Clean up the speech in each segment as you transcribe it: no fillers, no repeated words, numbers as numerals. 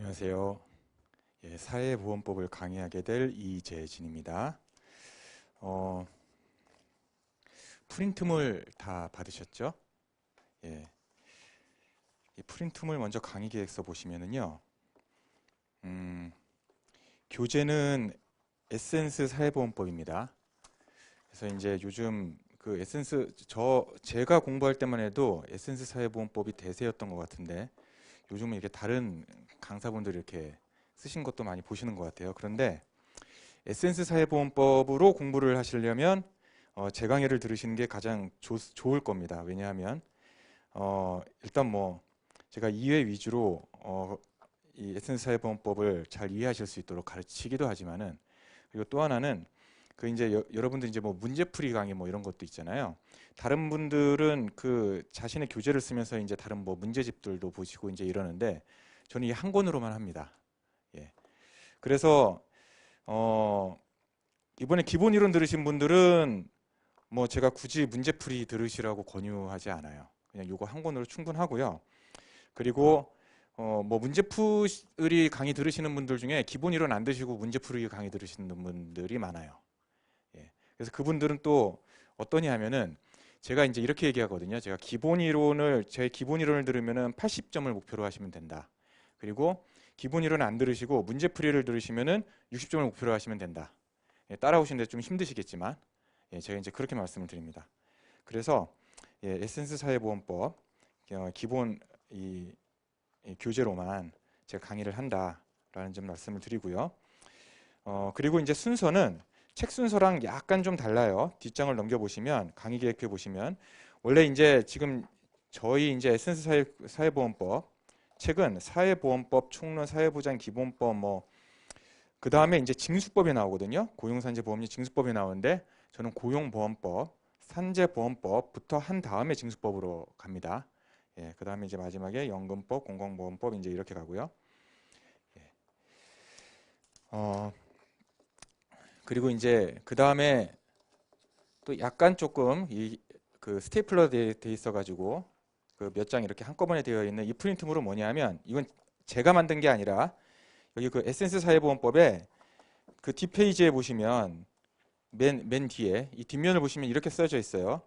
안녕하세요. 사회보험법을 강의하게 될 이재진입니다. 어, 프린트물 다 받으셨죠? 예, 이 프린트물 먼저 강의 계획서 보시면은요, 음, 교재는 에센스 사회보험법입니다. 그래서 이제 요즘 그 에센스 제가 공부할 때만 해도 에센스 사회보험법이 대세였던 것 같은데 요즘은 이렇게 다른 강사분들이 이렇게 쓰신 것도 많이 보시는 것 같아요. 그런데 에센스 사회보험법으로 공부를 하시려면 제 강의를 들으시는 게 가장 좋을 겁니다. 왜냐하면 일단 뭐 제가 2회 위주로 이 에센스 사회보험법을 잘 이해하실 수 있도록 가르치기도 하지만은, 그리고 또 하나는 그 이제 여러분들 이제 뭐 문제풀이 강의 뭐 이런 것도 있잖아요. 다른 분들은 그 자신의 교재를 쓰면서 이제 다른 뭐 문제집들도 보시고 이제 이러는데 저는 이 한 권으로만 합니다. 예. 그래서 어, 이번에 기본 이론 들으신 분들은 뭐 제가 굳이 문제풀이 들으시라고 권유하지 않아요. 그냥 요거 한 권으로 충분하고요. 그리고 뭐 문제풀이 강의 들으시는 분들 중에 기본 이론 안 드시고 문제풀이 강의 들으시는 분들이 많아요. 예. 그래서 그분들은 또 어떠냐 하면은 제가 이제 이렇게 얘기하거든요. 제 기본 이론을 들으면은 80점을 목표로 하시면 된다. 그리고 기본 이론 안 들으시고 문제풀이를 들으시면은 60점을 목표로 하시면 된다. 예, 따라오시는데 좀 힘드시겠지만 제가 이제 그렇게 말씀을 드립니다. 그래서 에센스 사회보험법 기본 이 교재로만 제가 강의를 한다라는 점 말씀을 드리고요. 그리고 이제 순서는 책 순서랑 약간 좀 달라요. 뒷장을 넘겨보시면 강의 계획표 보시면 원래 이제 지금 저희 이제 에센스 사회보험법 책은 사회보험법, 총론, 사회보장 기본법 뭐 그 다음에 이제 징수법이 나오거든요. 고용산재보험료 징수법이 나오는데 저는 고용보험법, 산재보험법부터 한 다음에 징수법으로 갑니다. 예, 그 다음에 이제 마지막에 연금법, 공공보험법 이제 이렇게 가고요. 예. 어, 그리고 이제 그 다음에 또 약간 조금 그 스테이플러 돼 있어가지고 그 몇 장 이렇게 한꺼번에 되어 있는 이 프린트물은 뭐냐면 이건 제가 만든 게 아니라 여기 그 에센스 사회보험법에 그 뒷페이지에 보시면 맨 뒤에 이 뒷면을 보시면 이렇게 써져 있어요.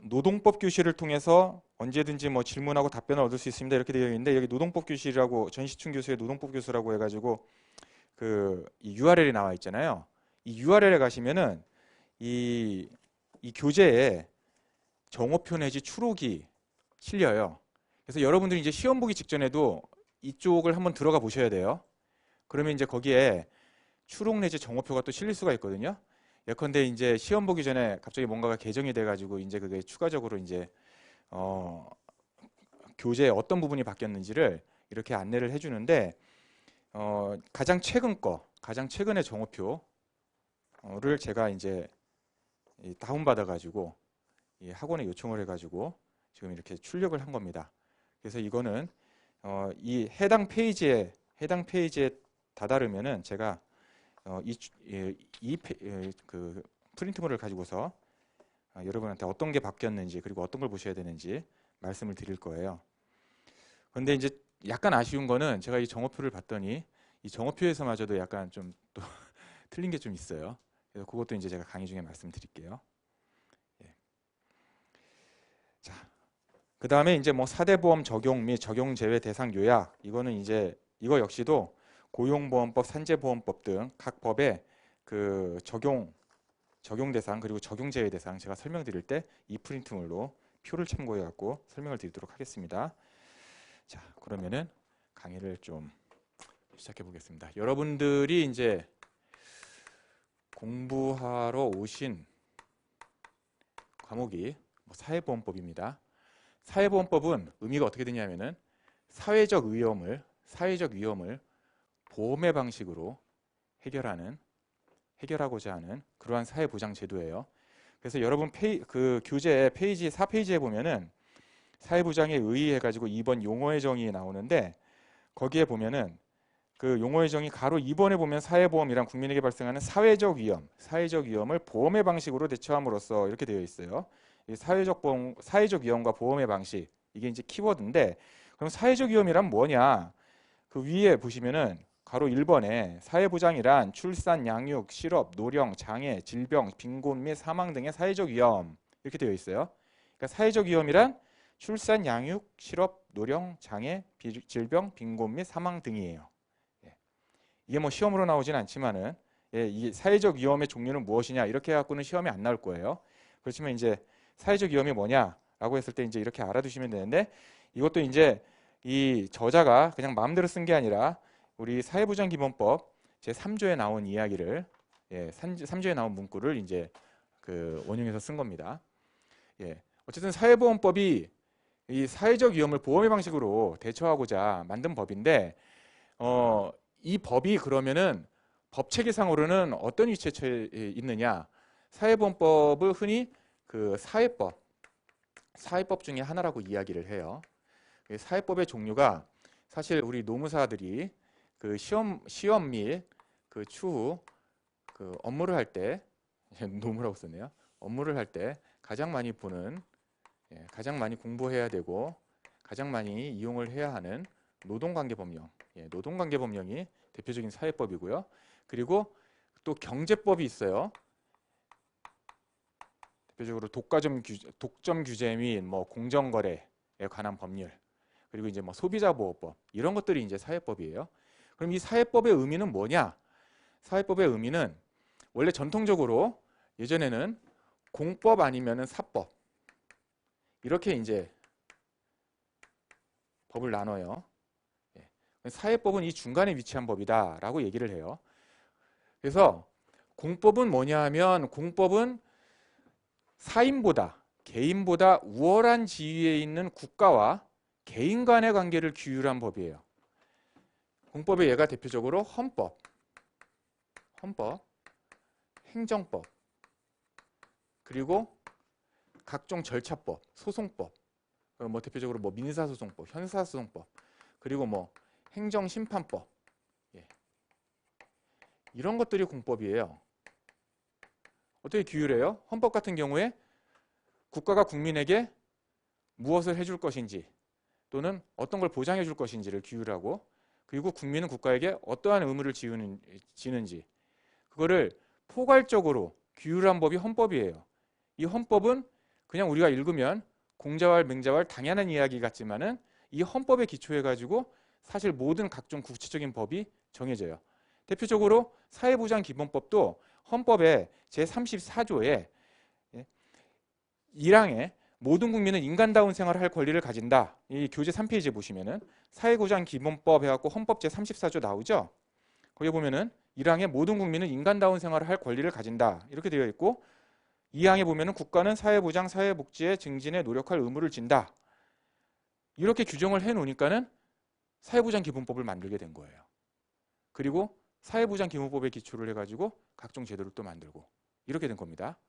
노동법 교실을 통해서 언제든지 뭐 질문하고 답변을 얻을 수 있습니다. 이렇게 되어 있는데 여기 노동법 교실이라고 전시춘 교수의 노동법 교수라고 해가지고 이 URL이 나와 있잖아요. 이 URL에 가시면은 이 교재에 정오표 내지 추록이 실려요. 그래서 여러분들이 이제 시험 보기 직전에도 이쪽을 한번 들어가 보셔야 돼요. 그러면 이제 거기에 추록 내지 정오표가 또 실릴 수가 있거든요. 예컨대 이제 시험 보기 전에 갑자기 뭔가가 개정이 돼가지고 이제 그게 추가적으로 이제 교재에 어떤 부분이 바뀌었는지를 이렇게 안내를 해주는데 가장 최근의 정오표를 제가 이제 다운받아가지고 이 학원에 요청을 해가지고 지금 이렇게 출력을 한 겁니다. 그래서 이거는 이 해당 페이지에 다다르면은 제가 그 프린트물을 가지고서 여러분한테 어떤 게 바뀌었는지 그리고 어떤 걸 보셔야 되는지 말씀을 드릴 거예요. 그런데 이제 약간 아쉬운 거는 제가 이 정오표를 봤더니 이 정오표에서마저도 약간 좀 또 틀린 게 좀 있어요. 그래서 그것도 이제 제가 강의 중에 말씀드릴게요. 예. 자, 그 다음에 이제 뭐 사대보험 적용 및 적용 제외 대상 요약 이거는 이제 이거 역시도 고용보험법, 산재보험법 등 각 법의 그 적용 대상 그리고 적용 제외 대상 제가 설명드릴 때 이 프린트물로 표를 참고해 갖고 설명을 드리도록 하겠습니다. 자, 그러면은 강의를 좀 시작해 보겠습니다. 여러분들이 이제 공부하러 오신 과목이 뭐 사회보험법입니다. 사회보험법은 의미가 어떻게 되냐면은 사회적 위험을 보험의 방식으로 해결하고자 하는 그러한 사회보장 제도예요. 그래서 여러분 그 교재 페이지 4페이지에 보면은 사회보장에 의의해 가지고 2번 용어의 정의 나오는데 거기에 보면은 그 용어의 정의 가로 2번에 보면 사회보험이란 국민에게 발생하는 사회적 위험을 보험의 방식으로 대처함으로써 이렇게 되어 있어요. 이 사회적 위험과 보험의 방식 이게 이제 키워드인데 그럼 사회적 위험이란 뭐냐? 그 위에 보시면은 가로 1번에 사회보장이란 출산, 양육, 실업, 노령, 장애, 질병, 빈곤 및 사망 등의 사회적 위험 이렇게 되어 있어요. 그러니까 사회적 위험이란 출산, 양육, 실업, 노령, 장애, 질병, 빈곤 및 사망 등이에요. 예. 이게 뭐 시험으로 나오진 않지만은 이 사회적 위험의 종류는 무엇이냐 이렇게 해갖고는 시험에 안 나올 거예요. 그렇지만 이제 사회적 위험이 뭐냐라고 했을 때 이제 이렇게 알아두시면 되는데 이것도 이제 이 저자가 그냥 마음대로 쓴 게 아니라 우리 사회보장기본법 제3조에 나온 이야기를 3조에 나온 문구를 이제 그 원용해서 쓴 겁니다. 어쨌든 사회보험법이 이 사회적 위험을 보험의 방식으로 대처하고자 만든 법인데 이 법이 그러면은 법 체계상으로는 어떤 위치에 있느냐? 사회보험법을 흔히 그 사회법 중에 하나라고 이야기를 해요. 사회법의 종류가 사실 우리 노무사들이 그 시험 및 그 추후 그 업무를 할 때 노무라고 썼네요. 업무를 할 때 가장 많이 보는 가장 많이 공부해야 되고 가장 많이 이용을 해야 하는 노동관계법령, 노동관계법령이 대표적인 사회법이고요. 그리고 또 경제법이 있어요. 대표적으로 독점 규제 및 뭐 공정거래에 관한 법률, 그리고 이제 뭐 소비자보호법 이런 것들이 이제 사회법이에요. 그럼 이 사회법의 의미는 뭐냐? 사회법의 의미는 원래 전통적으로 예전에는 공법 아니면은 사법 이렇게 이제 법을 나눠요. 사회법은 이 중간에 위치한 법이다라고 얘기를 해요. 그래서 공법은 뭐냐 하면 공법은 사인보다 개인보다 우월한 지위에 있는 국가와 개인 간의 관계를 규율한 법이에요. 공법의 예가 대표적으로 헌법, 행정법, 그리고 각종 절차법, 소송법, 뭐 대표적으로 뭐 민사소송법, 형사소송법, 그리고 뭐 행정심판법 이런 것들이 공법이에요. 어떻게 규율해요? 헌법 같은 경우에 국가가 국민에게 무엇을 해줄 것인지 또는 어떤 걸 보장해 줄 것인지를 규율하고 그리고 국민은 국가에게 어떠한 의무를 지는지 그거를 포괄적으로 규율한 법이 헌법이에요. 이 헌법은 그냥 우리가 읽으면 공자왈 맹자왈 당연한 이야기 같지만은 이 헌법에 기초해 가지고 사실 모든 각종 구체적인 법이 정해져요. 대표적으로 사회보장기본법도 헌법의 제34조에 1항에 모든 국민은 인간다운 생활을 할 권리를 가진다. 이 교재 3페이지에 보시면은 사회보장기본법 해갖고 헌법 제34조 나오죠. 거기 보면은 1항에 모든 국민은 인간다운 생활을 할 권리를 가진다. 이렇게 되어 있고 2항에 보면은 국가는 사회보장, 사회복지의 증진에 노력할 의무를 진다. 이렇게 규정을 해놓으니까는 사회보장기본법을 만들게 된 거예요. 그리고 사회보장기본법에 기초를 해가지고 각종 제도를 또 만들고 이렇게 된 겁니다.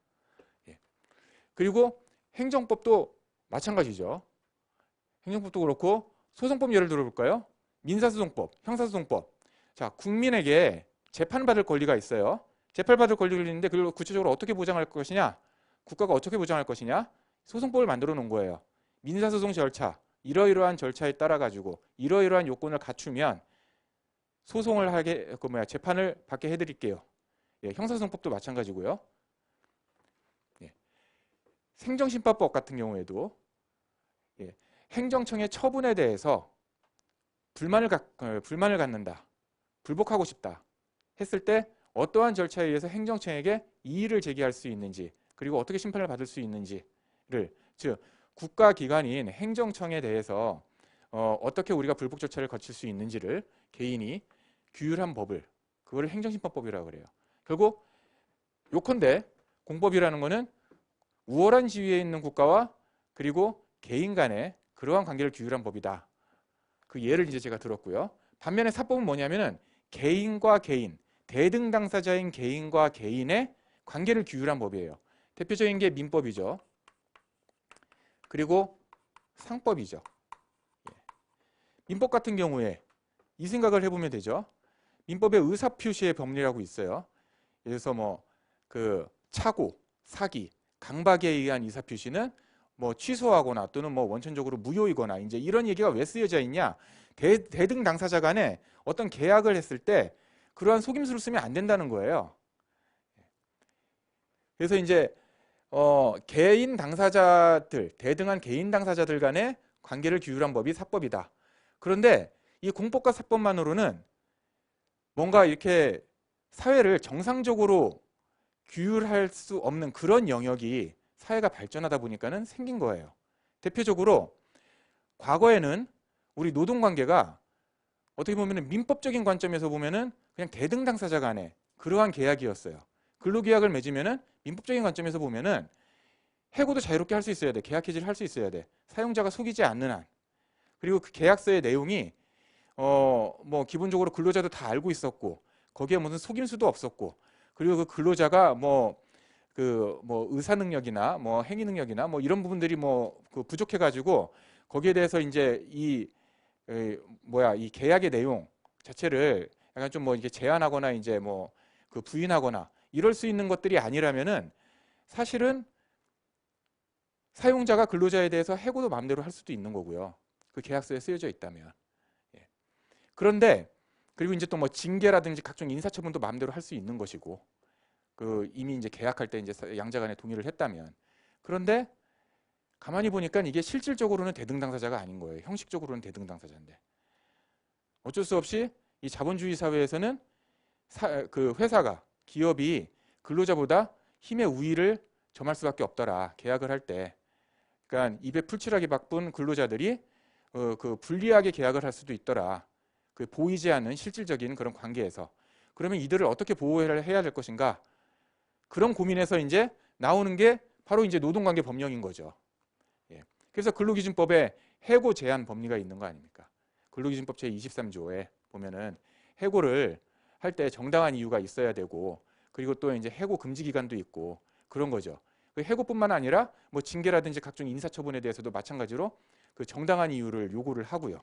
그리고 행정법도 마찬가지죠. 행정법도 그렇고 소송법 예를 들어볼까요? 민사소송법, 형사소송법. 자, 국민에게 재판받을 권리가 있어요. 재판받을 권리가 있는데 그걸 구체적으로 어떻게 보장할 것이냐? 국가가 어떻게 보장할 것이냐? 소송법을 만들어 놓은 거예요. 민사소송 절차, 이러이러한 절차에 따라 가지고 이러이러한 요건을 갖추면 소송을 하게 재판을 받게 해드릴게요. 형사소송법도 마찬가지고요. 행정심판법 같은 경우에도 행정청의 처분에 대해서 불만을 갖는다, 불복하고 싶다 했을 때 어떠한 절차에 의해서 행정청에게 이의를 제기할 수 있는지 그리고 어떻게 심판을 받을 수 있는지를 즉 국가기관인 행정청에 대해서 어떻게 우리가 불복 절차를 거칠 수 있는지를 개인이 규율한 법을 그거를 행정심판법이라고 그래요. 결국 요컨대 공법이라는 거는 우월한 지위에 있는 국가와 그리고 개인 간의 그러한 관계를 규율한 법이다. 그 예를 이제 제가 들었고요. 반면에 사법은 뭐냐면은 개인과 개인, 대등 당사자인 개인과 개인의 관계를 규율한 법이에요. 대표적인 게 민법이죠. 그리고 상법이죠. 민법 같은 경우에 이 생각을 해보면 되죠. 민법에 의사표시의 법리라고 있어요. 그래서 뭐 그 착오, 사기, 강박에 의한 의사표시는 뭐 취소하거나 또는 뭐 원천적으로 무효이거나 이제 이런 얘기가 왜 쓰여져 있냐? 대등 당사자 간에 어떤 계약을 했을 때 그러한 속임수를 쓰면 안 된다는 거예요. 그래서 이제 개인 당사자들, 대등한 개인 당사자들 간의 관계를 규율한 법이 사법이다. 그런데 이 공법과 사법만으로는 뭔가 이렇게 사회를 정상적으로 규율할 수 없는 그런 영역이 사회가 발전하다 보니까는 생긴 거예요. 대표적으로 과거에는 우리 노동관계가 어떻게 보면 민법적인 관점에서 보면은 그냥 대등 당사자 간의 그러한 계약이었어요. 근로계약을 맺으면은 민법적인 관점에서 보면은 해고도 자유롭게 할 수 있어야 돼. 계약 해지를 할 수 있어야 돼. 사용자가 속이지 않는 한. 그리고 그 계약서의 내용이 뭐 기본적으로 근로자도 다 알고 있었고 거기에 무슨 속임수도 없었고 그리고 그 근로자가 뭐 의사 능력이나 뭐 행위 능력이나 뭐 이런 부분들이 그 부족해 가지고 거기에 대해서 이제 이 계약의 내용 자체를 약간 좀 뭐 이렇게 제한하거나 이제 그 부인하거나 이럴 수 있는 것들이 아니라면은 사실은 사용자가 근로자에 대해서 해고도 마음대로 할 수도 있는 거고요. 그 계약서에 쓰여져 있다면. 예. 그런데 그리고 이제 또 뭐 징계라든지 각종 인사처분도 마음대로 할 수 있는 것이고 그 이미 이제 계약할 때 이제 양자 간에 동의를 했다면. 그런데 가만히 보니까 이게 실질적으로는 대등 당사자가 아닌 거예요. 형식적으로는 대등 당사자인데. 어쩔 수 없이 이 자본주의 사회에서는 그 회사가 기업이 근로자보다 힘의 우위를 점할 수밖에 없더라. 계약을 할 때. 그러니까 입에 풀칠하게 바쁜 근로자들이 그 불리하게 계약을 할 수도 있더라. 그 보이지 않는 실질적인 그런 관계에서. 그러면 이들을 어떻게 보호해야 될 것인가? 그런 고민에서 이제 나오는 게 바로 이제 노동관계 법령인 거죠. 예. 그래서 근로기준법에 해고 제한 법리가 있는 거 아닙니까? 근로기준법 제23조에 보면은 해고를 할 때 정당한 이유가 있어야 되고 그리고 또 이제 해고 금지 기간도 있고 그런 거죠. 그 해고뿐만 아니라 뭐 징계라든지 각종 인사처분에 대해서도 마찬가지로 그 정당한 이유를 요구를 하고요.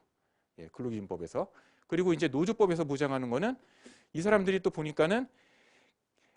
예, 근로기준법에서. 그리고 이제 노조법에서 보장하는 거는 이 사람들이 또 보니까는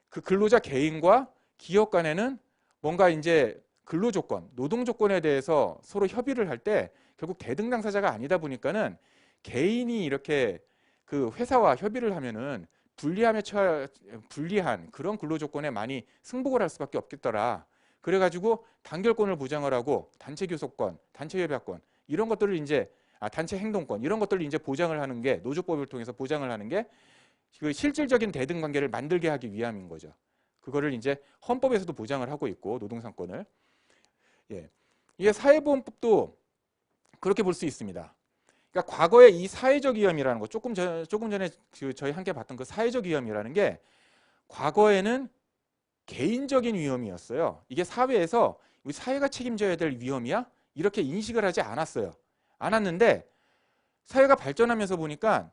그 근로자 개인과 기업 간에는 뭔가 이제 근로조건, 노동조건에 대해서 서로 협의를 할 때 결국 대등 당사자가 아니다 보니까는 개인이 이렇게 그 회사와 협의를 하면은 불리한 그런 근로조건에 많이 승복을 할 수밖에 없겠더라. 그래가지고 단결권을 보장을 하고 단체 교섭권, 단체 협약권 이런 것들을 이제 단체 행동권 이런 것들을 이제 보장을 하는 게 노조법을 통해서 보장을 하는 게 그 실질적인 대등 관계를 만들게 하기 위함인 거죠. 그거를 이제 헌법에서도 보장을 하고 있고 노동상권을. 예. 이게 사회보험법도 그렇게 볼 수 있습니다. 그러니까 과거에 이 사회적 위험이라는 거 조금 전에 저희 함께 봤던 그 사회적 위험이라는 게 과거에는 개인적인 위험이었어요. 이게 사회에서 우리 사회가 책임져야 될 위험이야? 이렇게 인식을 하지 않았어요. 않았는데 사회가 발전하면서 보니까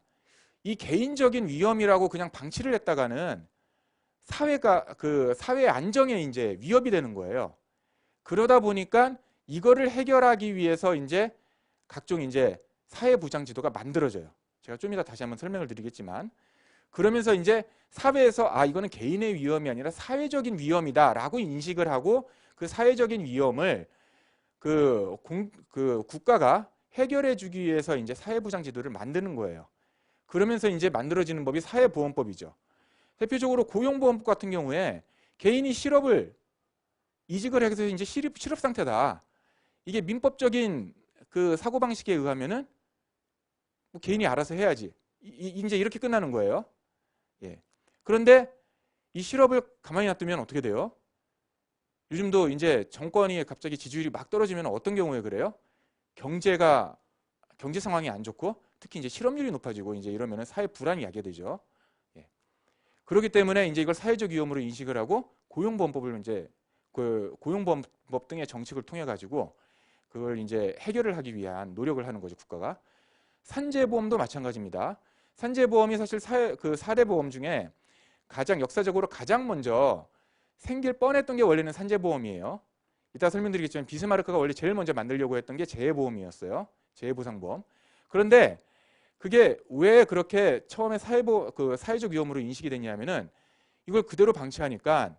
이 개인적인 위험이라고 그냥 방치를 했다가는 사회의 안정에 이제 위협이 되는 거예요. 그러다 보니까 이거를 해결하기 위해서 이제 각종 이제 사회보장제도가 만들어져요. 제가 좀 이따 다시 한번 설명을 드리겠지만 그러면서 이제 사회에서 이거는 개인의 위험이 아니라 사회적인 위험이다라고 인식을 하고 그 사회적인 위험을 그 국가가 해결해 주기 위해서 이제 사회보장제도를 만드는 거예요. 그러면서 이제 만들어지는 법이 사회보험법이죠. 대표적으로 고용보험법 같은 경우에 개인이 실업을 이직을 해서 이제 실업 상태다. 이게 민법적인 그 사고방식에 의하면은 뭐 개인이 알아서 해야지. 이제 이렇게 끝나는 거예요. 예. 그런데 이 실업을 가만히 놔두면 어떻게 돼요? 요즘도 이제 정권이 갑자기 지지율이 막 떨어지면 어떤 경우에 그래요? 경제 상황이 안 좋고 특히 이제 실업률이 높아지고 이제 이러면은 사회 불안이 야기되죠. 예. 그렇기 때문에 이제 이걸 사회적 위험으로 인식을 하고 고용보험법을 이제 그 고용보험법 등의 정책을 통해 가지고 그걸 이제 해결을 하기 위한 노력을 하는 거죠, 국가가. 산재보험도 마찬가지입니다. 산재보험이 사실 4대 보험 중에 역사적으로 가장 먼저 생길 뻔했던 게 원래는 산재보험이에요. 이따 설명드리겠지만 비스마르크가 원래 제일 먼저 만들려고 했던 게 재해보험이었어요. 재해보상보험. 그런데 그게 왜 그렇게 처음에 사회적 위험으로 인식이 됐냐면은 이걸 그대로 방치하니까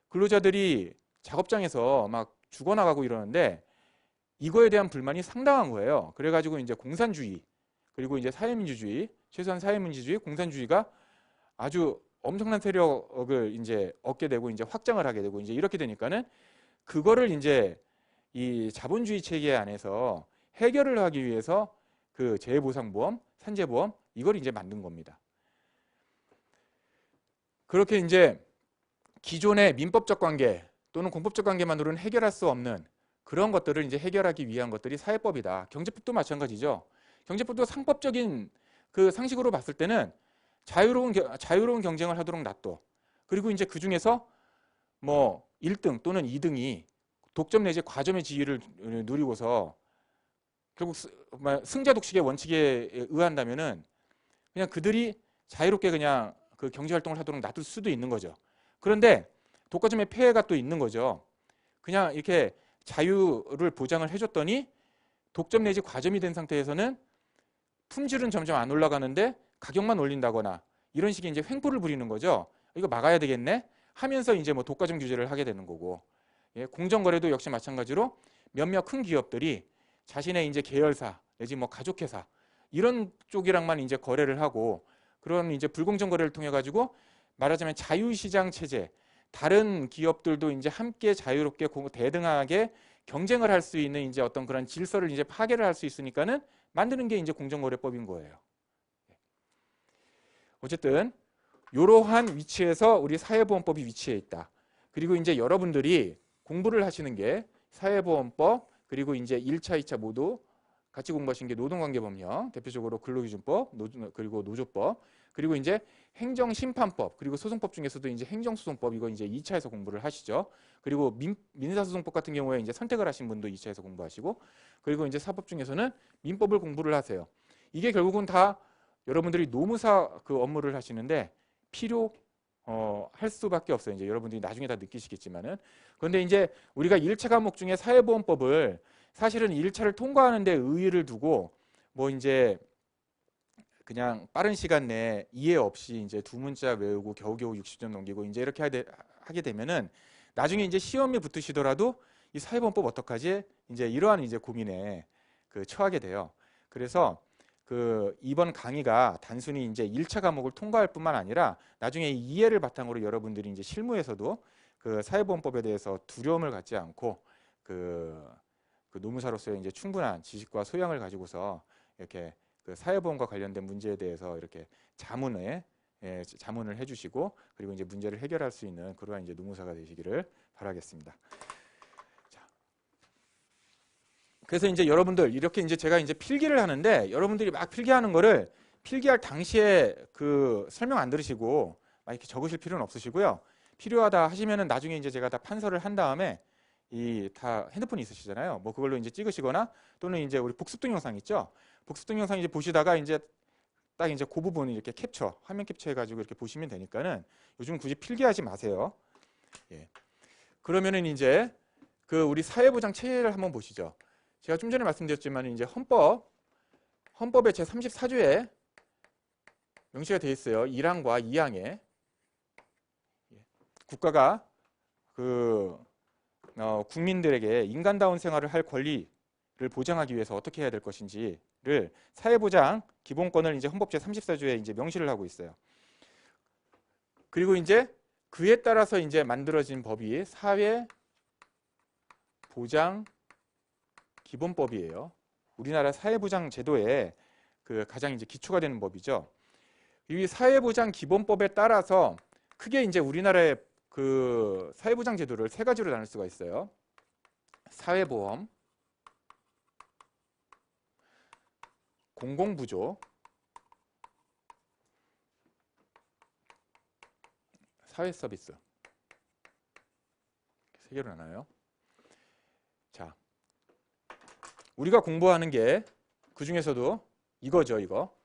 근로자들이 작업장에서 막 죽어나가고 이러는데 이거에 대한 불만이 상당한 거예요. 그래가지고 이제 공산주의, 그리고 이제 사회민주주의, 최소한 사회민주주의, 공산주의가 아주 엄청난 세력을 이제 얻게 되고 이제 확장을 하게 되고 이제 이렇게 되니까는 그거를 이제 이 자본주의 체계 안에서 해결을 하기 위해서 그 재해보상보험, 산재보험 이걸 이제 만든 겁니다. 그렇게 이제 기존의 민법적 관계 또는 공법적 관계만으로는 해결할 수 없는 그런 것들을 이제 해결하기 위한 것들이 사회법이다. 경제법도 마찬가지죠. 경제법도 상법적인 그 상식으로 봤을 때는 자유로운 경쟁을 하도록 놔둬. 그리고 이제 그 중에서 뭐 1등 또는 2등이 독점 내지 과점의 지위를 누리고서 결국 승자 독식의 원칙에 의한다면은 그냥 그들이 자유롭게 그냥 그 경제 활동을 하도록 놔둘 수도 있는 거죠. 그런데 독과점의 폐해가 또 있는 거죠. 그냥 이렇게 자유를 보장을 해줬더니 독점 내지 과점이 된 상태에서는 품질은 점점 안 올라가는데 가격만 올린다거나 이런 식의 이제 횡포를 부리는 거죠. 이거 막아야 되겠네 하면서 이제 뭐 독과점 규제를 하게 되는 거고, 예, 공정거래도 역시 마찬가지로 몇몇 큰 기업들이 자신의 이제 계열사 내지 뭐 가족회사 이런 쪽이랑만 이제 거래를 하고 그런 이제 불공정 거래를 통해 가지고 말하자면 자유시장 체제, 다른 기업들도 이제 함께 자유롭게 대등하게 경쟁을 할 수 있는 이제 어떤 그런 질서를 이제 파괴를 할 수 있으니까는 만드는 게 이제 공정거래법인 거예요. 어쨌든 이러한 위치에서 우리 사회보험법이 위치해 있다. 그리고 이제 여러분들이 공부를 하시는 게 사회보험법 그리고 이제 1차, 2차 모두 같이 공부하신 게 노동관계법령, 대표적으로 근로기준법, 그리고 노조법, 그리고 이제 행정심판법, 그리고 소송법 중에서도 이제 행정소송법 이거 이제 2차에서 공부를 하시죠. 그리고 민사소송법 같은 경우에 이제 선택을 하신 분도 2차에서 공부하시고, 그리고 이제 사법 중에서는 민법을 공부를 하세요. 이게 결국은 다 여러분들이 노무사 그 업무를 하시는데 할 수밖에 없어요. 이제 여러분들이 나중에 다 느끼시겠지만은. 그런데 이제 우리가 1차 과목 중에 사회보험법을 사실은 1차를 통과하는 데 의의를 두고 뭐 이제 그냥 빠른 시간 내에 이해 없이 이제 두 문자 외우고 겨우겨우 60점 넘기고 이제 이렇게 하게 되면은 나중에 이제 시험에 붙으시더라도 이 사회보험법 어떡하지? 이제 이러한 이제 고민에 처하게 돼요. 그래서 이번 강의가 단순히 이제 1차 과목을 통과할 뿐만 아니라 나중에 이해를 바탕으로 여러분들이 이제 실무에서도 그 사회보험법에 대해서 두려움을 갖지 않고 그 노무사로서의 이제 충분한 지식과 소양을 가지고서 이렇게 그 사회보험과 관련된 문제에 대해서 이렇게 자문을 해주시고 그리고 이제 문제를 해결할 수 있는 그러한 이제 노무사가 되시기를 바라겠습니다. 자, 그래서 이제 여러분들 이렇게 이제 제가 이제 필기를 하는데 여러분들이 막 필기하는 거를 필기할 당시에 그 설명 안 들으시고 막 이렇게 적으실 필요는 없으시고요. 필요하다 하시면은 나중에 이제 제가 다 판서를 한 다음에 다 핸드폰이 있으시잖아요. 뭐 그걸로 이제 찍으시거나 또는 이제 우리 복습 동영상 있죠. 복습 동영상 이제 보시다가 이제 딱 이제 그 부분을 이렇게 화면 캡처해가지고 이렇게 보시면 되니까는 요즘 굳이 필기하지 마세요. 예. 그러면은 이제 우리 사회보장 체계를 한번 보시죠. 제가 좀 전에 말씀드렸지만 이제 헌법의 제 34조에 명시가 되어 있어요. 1항과 2항에 국가가 국민들에게 인간다운 생활을 할 권리를 보장하기 위해서 어떻게 해야 될 것인지를 사회보장 기본권을 이제 헌법 제 34조에 이제 명시를 하고 있어요. 그리고 이제 그에 따라서 이제 만들어진 법이 사회보장 기본법이에요. 우리나라 사회보장 제도의 가장 이제 기초가 되는 법이죠. 이 사회보장 기본법에 따라서 크게 이제 우리나라의 사회보장 제도를 세 가지로 나눌 수가 있어요. 사회보험, 공공부조, 사회서비스. 세 개로 나눠요. 자, 우리가 공부하는 게 그 중에서도 이거죠, 이거.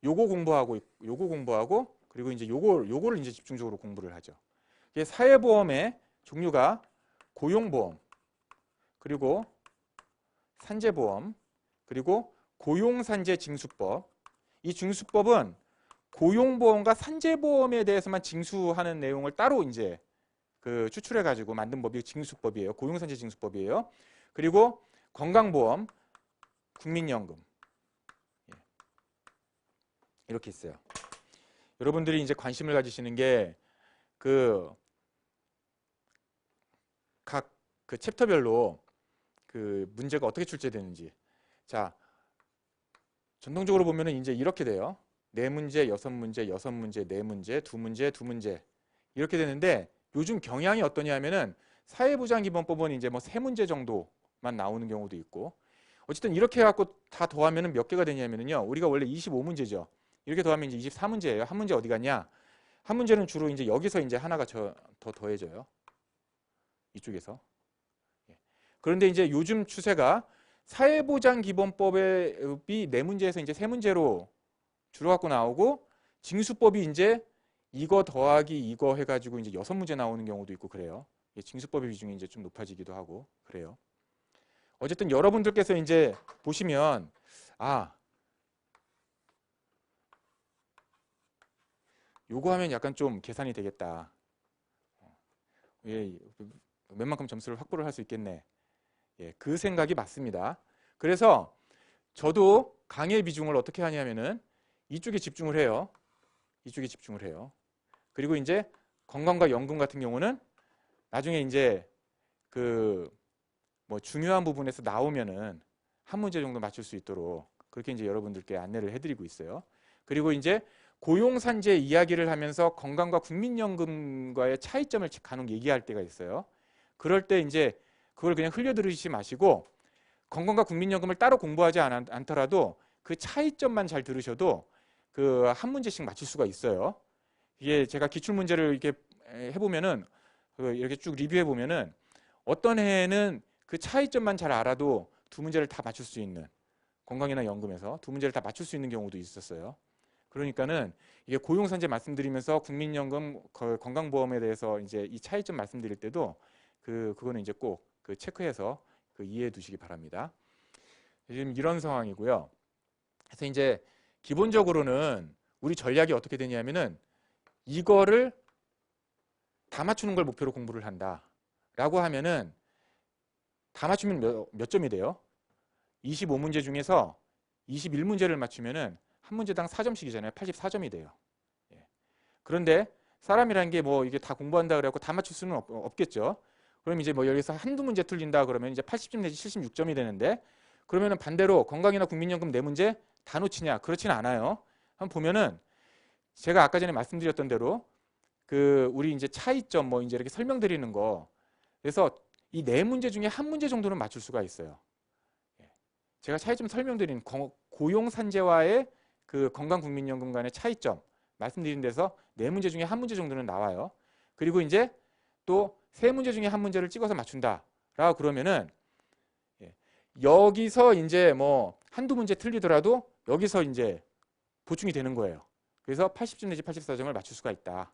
요거 공부하고 그리고 이제 요거를 이제 집중적으로 공부를 하죠. 이게 사회보험의 종류가 고용보험, 그리고 산재보험, 그리고 고용산재징수법. 이 징수법은 고용보험과 산재보험에 대해서만 징수하는 내용을 따로 이제 추출해 가지고 만든 법이 징수법이에요. 고용산재징수법이에요. 그리고 건강보험, 국민연금. 이렇게 있어요. 여러분들이 이제 관심을 가지시는 게 그 각 그 챕터별로 그 문제가 어떻게 출제되는지. 자, 전통적으로 보면은 이제 이렇게 돼요. 4문제, 6문제, 6문제, 4문제, 2문제, 2문제 이렇게 되는데 요즘 경향이 어떠냐 하면은 사회보장기본법은 이제 뭐 3문제 정도만 나오는 경우도 있고 어쨌든 이렇게 해갖고 다 더하면은 몇 개가 되냐면은요. 우리가 원래 25문제죠. 이렇게 더하면 이제 24문제예요. 한 문제 어디 갔냐? 한 문제는 주로 이제 여기서 이제 하나가 더 더해져요. 이쪽에서. 그런데 이제 요즘 추세가 사회보장기본법이 4문제에서 이제 3문제로 주로 갖고 나오고 징수법이 이제 이거 더하기 이거 해가지고 이제 6문제 나오는 경우도 있고 그래요. 징수법의 비중이 이제 좀 높아지기도 하고 그래요. 어쨌든 여러분들께서 이제 보시면 요거 하면 약간 좀 계산이 되겠다. 예, 웬만큼 점수를 확보를 할 수 있겠네. 예, 그 생각이 맞습니다. 그래서 저도 강의 비중을 어떻게 하냐면은 이쪽에 집중을 해요. 이쪽에 집중을 해요. 그리고 이제 건강과 연금 같은 경우는 나중에 이제 그 뭐 중요한 부분에서 나오면은 한 문제 정도 맞출 수 있도록 그렇게 이제 여러분들께 안내를 해드리고 있어요. 그리고 이제 고용산재 이야기를 하면서 건강과 국민연금과의 차이점을 간혹 얘기할 때가 있어요. 그럴 때 이제 그걸 그냥 흘려 들으시지 마시고 건강과 국민연금을 따로 공부하지 않더라도 그 차이점만 잘 들으셔도 그 한 문제씩 맞출 수가 있어요. 이게 제가 기출 문제를 이렇게 해보면은 이렇게 쭉 리뷰해 보면은 어떤 해에는 그 차이점만 잘 알아도 2문제를 다 맞출 수 있는 건강이나 연금에서 2문제를 다 맞출 수 있는 경우도 있었어요. 그러니까는 이게 고용산재 말씀드리면서 국민연금 건강보험에 대해서 이제 이 차이점 말씀드릴 때도 그거는 이제 꼭 그 체크해서 이해해 두시기 바랍니다. 지금 이런 상황이고요. 그래서 이제 기본적으로는 우리 전략이 어떻게 되냐면은 이거를 다 맞추는 걸 목표로 공부를 한다라고 하면은 다 맞추면 몇 점이 돼요? 25문제 중에서 21문제를 맞추면은 한 문제당 4점씩이잖아요. 84점이 돼요. 예. 그런데 사람이라는 게 뭐 이게 다 공부한다 그래갖고 다 맞출 수는 없겠죠. 그럼 이제 뭐 여기서 한두 문제 틀린다 그러면 이제 80점 내지 76점이 되는데 그러면은 반대로 건강이나 국민연금 4문제 다 놓치냐? 그렇지는 않아요. 한번 보면은 제가 아까 전에 말씀드렸던 대로 우리 이제 차이점 뭐 이제 이렇게 설명드리는 거 그래서 이 4문제 중에 한 문제 정도는 맞출 수가 있어요. 제가 차이점 설명드린 고용산재와의 그 건강국민연금 간의 차이점 말씀드린 데서 4문제 중에 한 문제 정도는 나와요. 그리고 이제 또 3문제 중에 한 문제를 찍어서 맞춘다라고 그러면은 여기서 이제 뭐 한두 문제 틀리더라도 여기서 이제 보충이 되는 거예요. 그래서 80점 내지 84점을 맞출 수가 있다.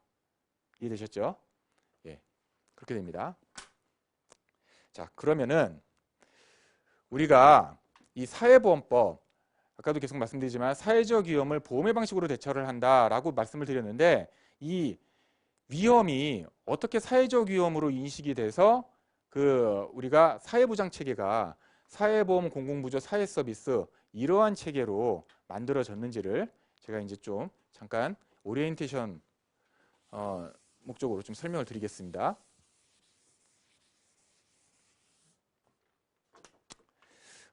이해되셨죠? 예, 그렇게 됩니다. 자, 그러면은 우리가 이 사회보험법 아까도 계속 말씀드리지만 사회적 위험을 보험의 방식으로 대처를 한다라고 말씀을 드렸는데 이 위험이 어떻게 사회적 위험으로 인식이 돼서 우리가 사회보장 체계가 사회보험 공공부조 사회서비스 이러한 체계로 만들어졌는지를 제가 이제 좀 잠깐 오리엔테이션 목적으로 좀 설명을 드리겠습니다.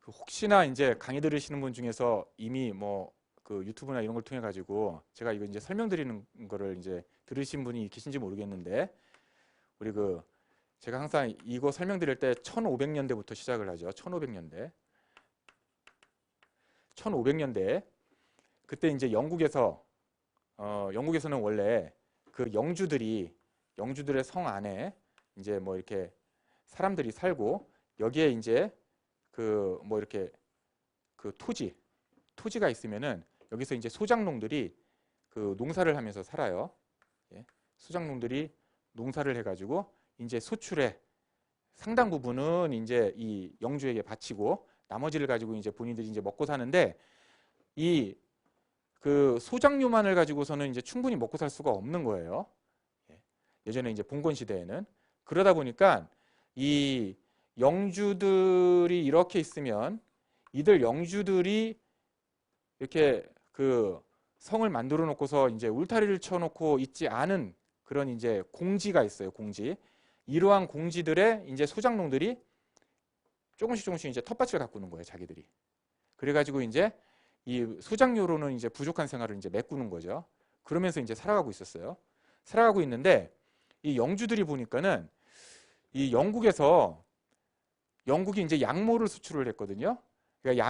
혹시나 이제 강의 들으시는 분 중에서 이미 뭐 유튜브나 이런 걸 통해 가지고 제가 이거 이제 설명드리는 거를 이제 들으신 분이 계신지 모르겠는데 우리 제가 항상 이거 설명드릴 때 1500년대부터 시작을 하죠. 1500년대. 1500년대 그때 이제 영국에서는 원래 영주들의 성 안에 이제 뭐 이렇게 사람들이 살고 여기에 이제 뭐 이렇게 토지가 있으면은 여기서 이제 소작농들이 농사를 하면서 살아요. 예. 소작농들이 농사를 해가지고 이제 소출의 상당 부분은 이제 이 영주에게 바치고 나머지를 가지고 이제 본인들이 이제 먹고 사는데 이 소작류만을 가지고서는 이제 충분히 먹고 살 수가 없는 거예요. 예. 예전에 이제 봉건 시대에는 그러다 보니까 이 영주들이 이렇게 있으면 이들 영주들이 이렇게 성을 만들어 놓고서 이제 울타리를 쳐놓고 있지 않은 그런 이제 공지가 있어요. 공지. 이러한 공지들의 이제 소작농들이 조금씩 이제 텃밭을 가꾸는 거예요. 자기들이. 그래가지고 이제 이 소작료로는 이제 부족한 생활을 이제 메꾸는 거죠. 그러면서 이제 살아가고 있었어요. 살아가고 있는데 이 영주들이 보니까는 이 영국이 이제 양모를 수출을 했거든요. 그러니까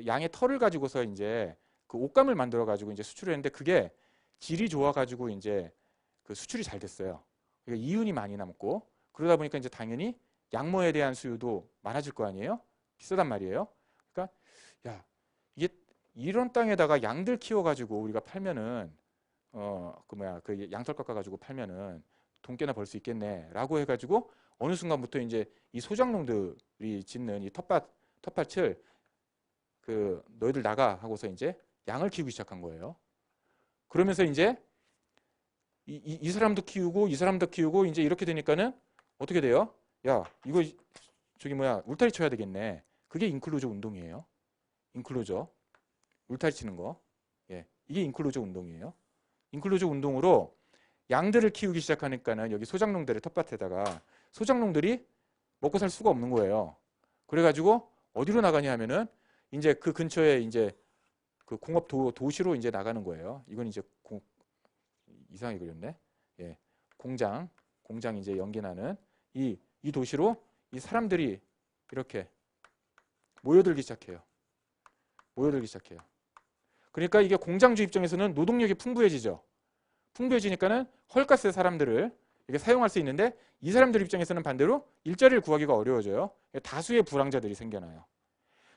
양의 털을 가지고서 이제 그 옷감을 만들어 가지고 이제 수출을 했는데 그게 질이 좋아 가지고 이제 그 수출이 잘 됐어요. 그러니까 이윤이 많이 남고 그러다 보니까 이제 당연히 양모에 대한 수요도 많아질 거 아니에요? 비싸단 말이에요. 그러니까 야, 이게 이런 땅에다가 양들 키워 가지고 우리가 팔면은 그 양털 깎아 가지고 팔면은 돈 꽤나 벌 수 있겠네라고 해 가지고 어느 순간부터 이제 이 소작농들이 짓는 이 텃밭을 그 너희들 나가 하고서 이제 양을 키우기 시작한 거예요. 그러면서 이제 이 사람도 키우고 이 사람도 키우고 이제 이렇게 되니까는 어떻게 돼요? 야, 이거 저기 뭐야 울타리 쳐야 되겠네. 그게 인클루저 운동이에요. 인클루저 울타리 치는 거. 예, 이게 인클루저 운동이에요. 인클루저 운동으로 양들을 키우기 시작하니까는 여기 소작농들의 텃밭에다가 소작농들이 먹고 살 수가 없는 거예요. 그래가지고 어디로 나가냐 하면은 이제 그 근처에 이제 그 공업 도시로 이제 나가는 거예요. 이건 이제 이상하게 그렸네. 예, 공장 이제 연기나는 이 도시로 이 사람들이 이렇게 모여들기 시작해요. 그러니까 이게 공장주 입장에서는 노동력이 풍부해지죠. 풍부해지니까는 헐가스 사람들을 이렇게 사용할 수 있는데 이 사람들 입장에서는 반대로 일자리를 구하기가 어려워져요. 다수의 불황자들이 생겨나요.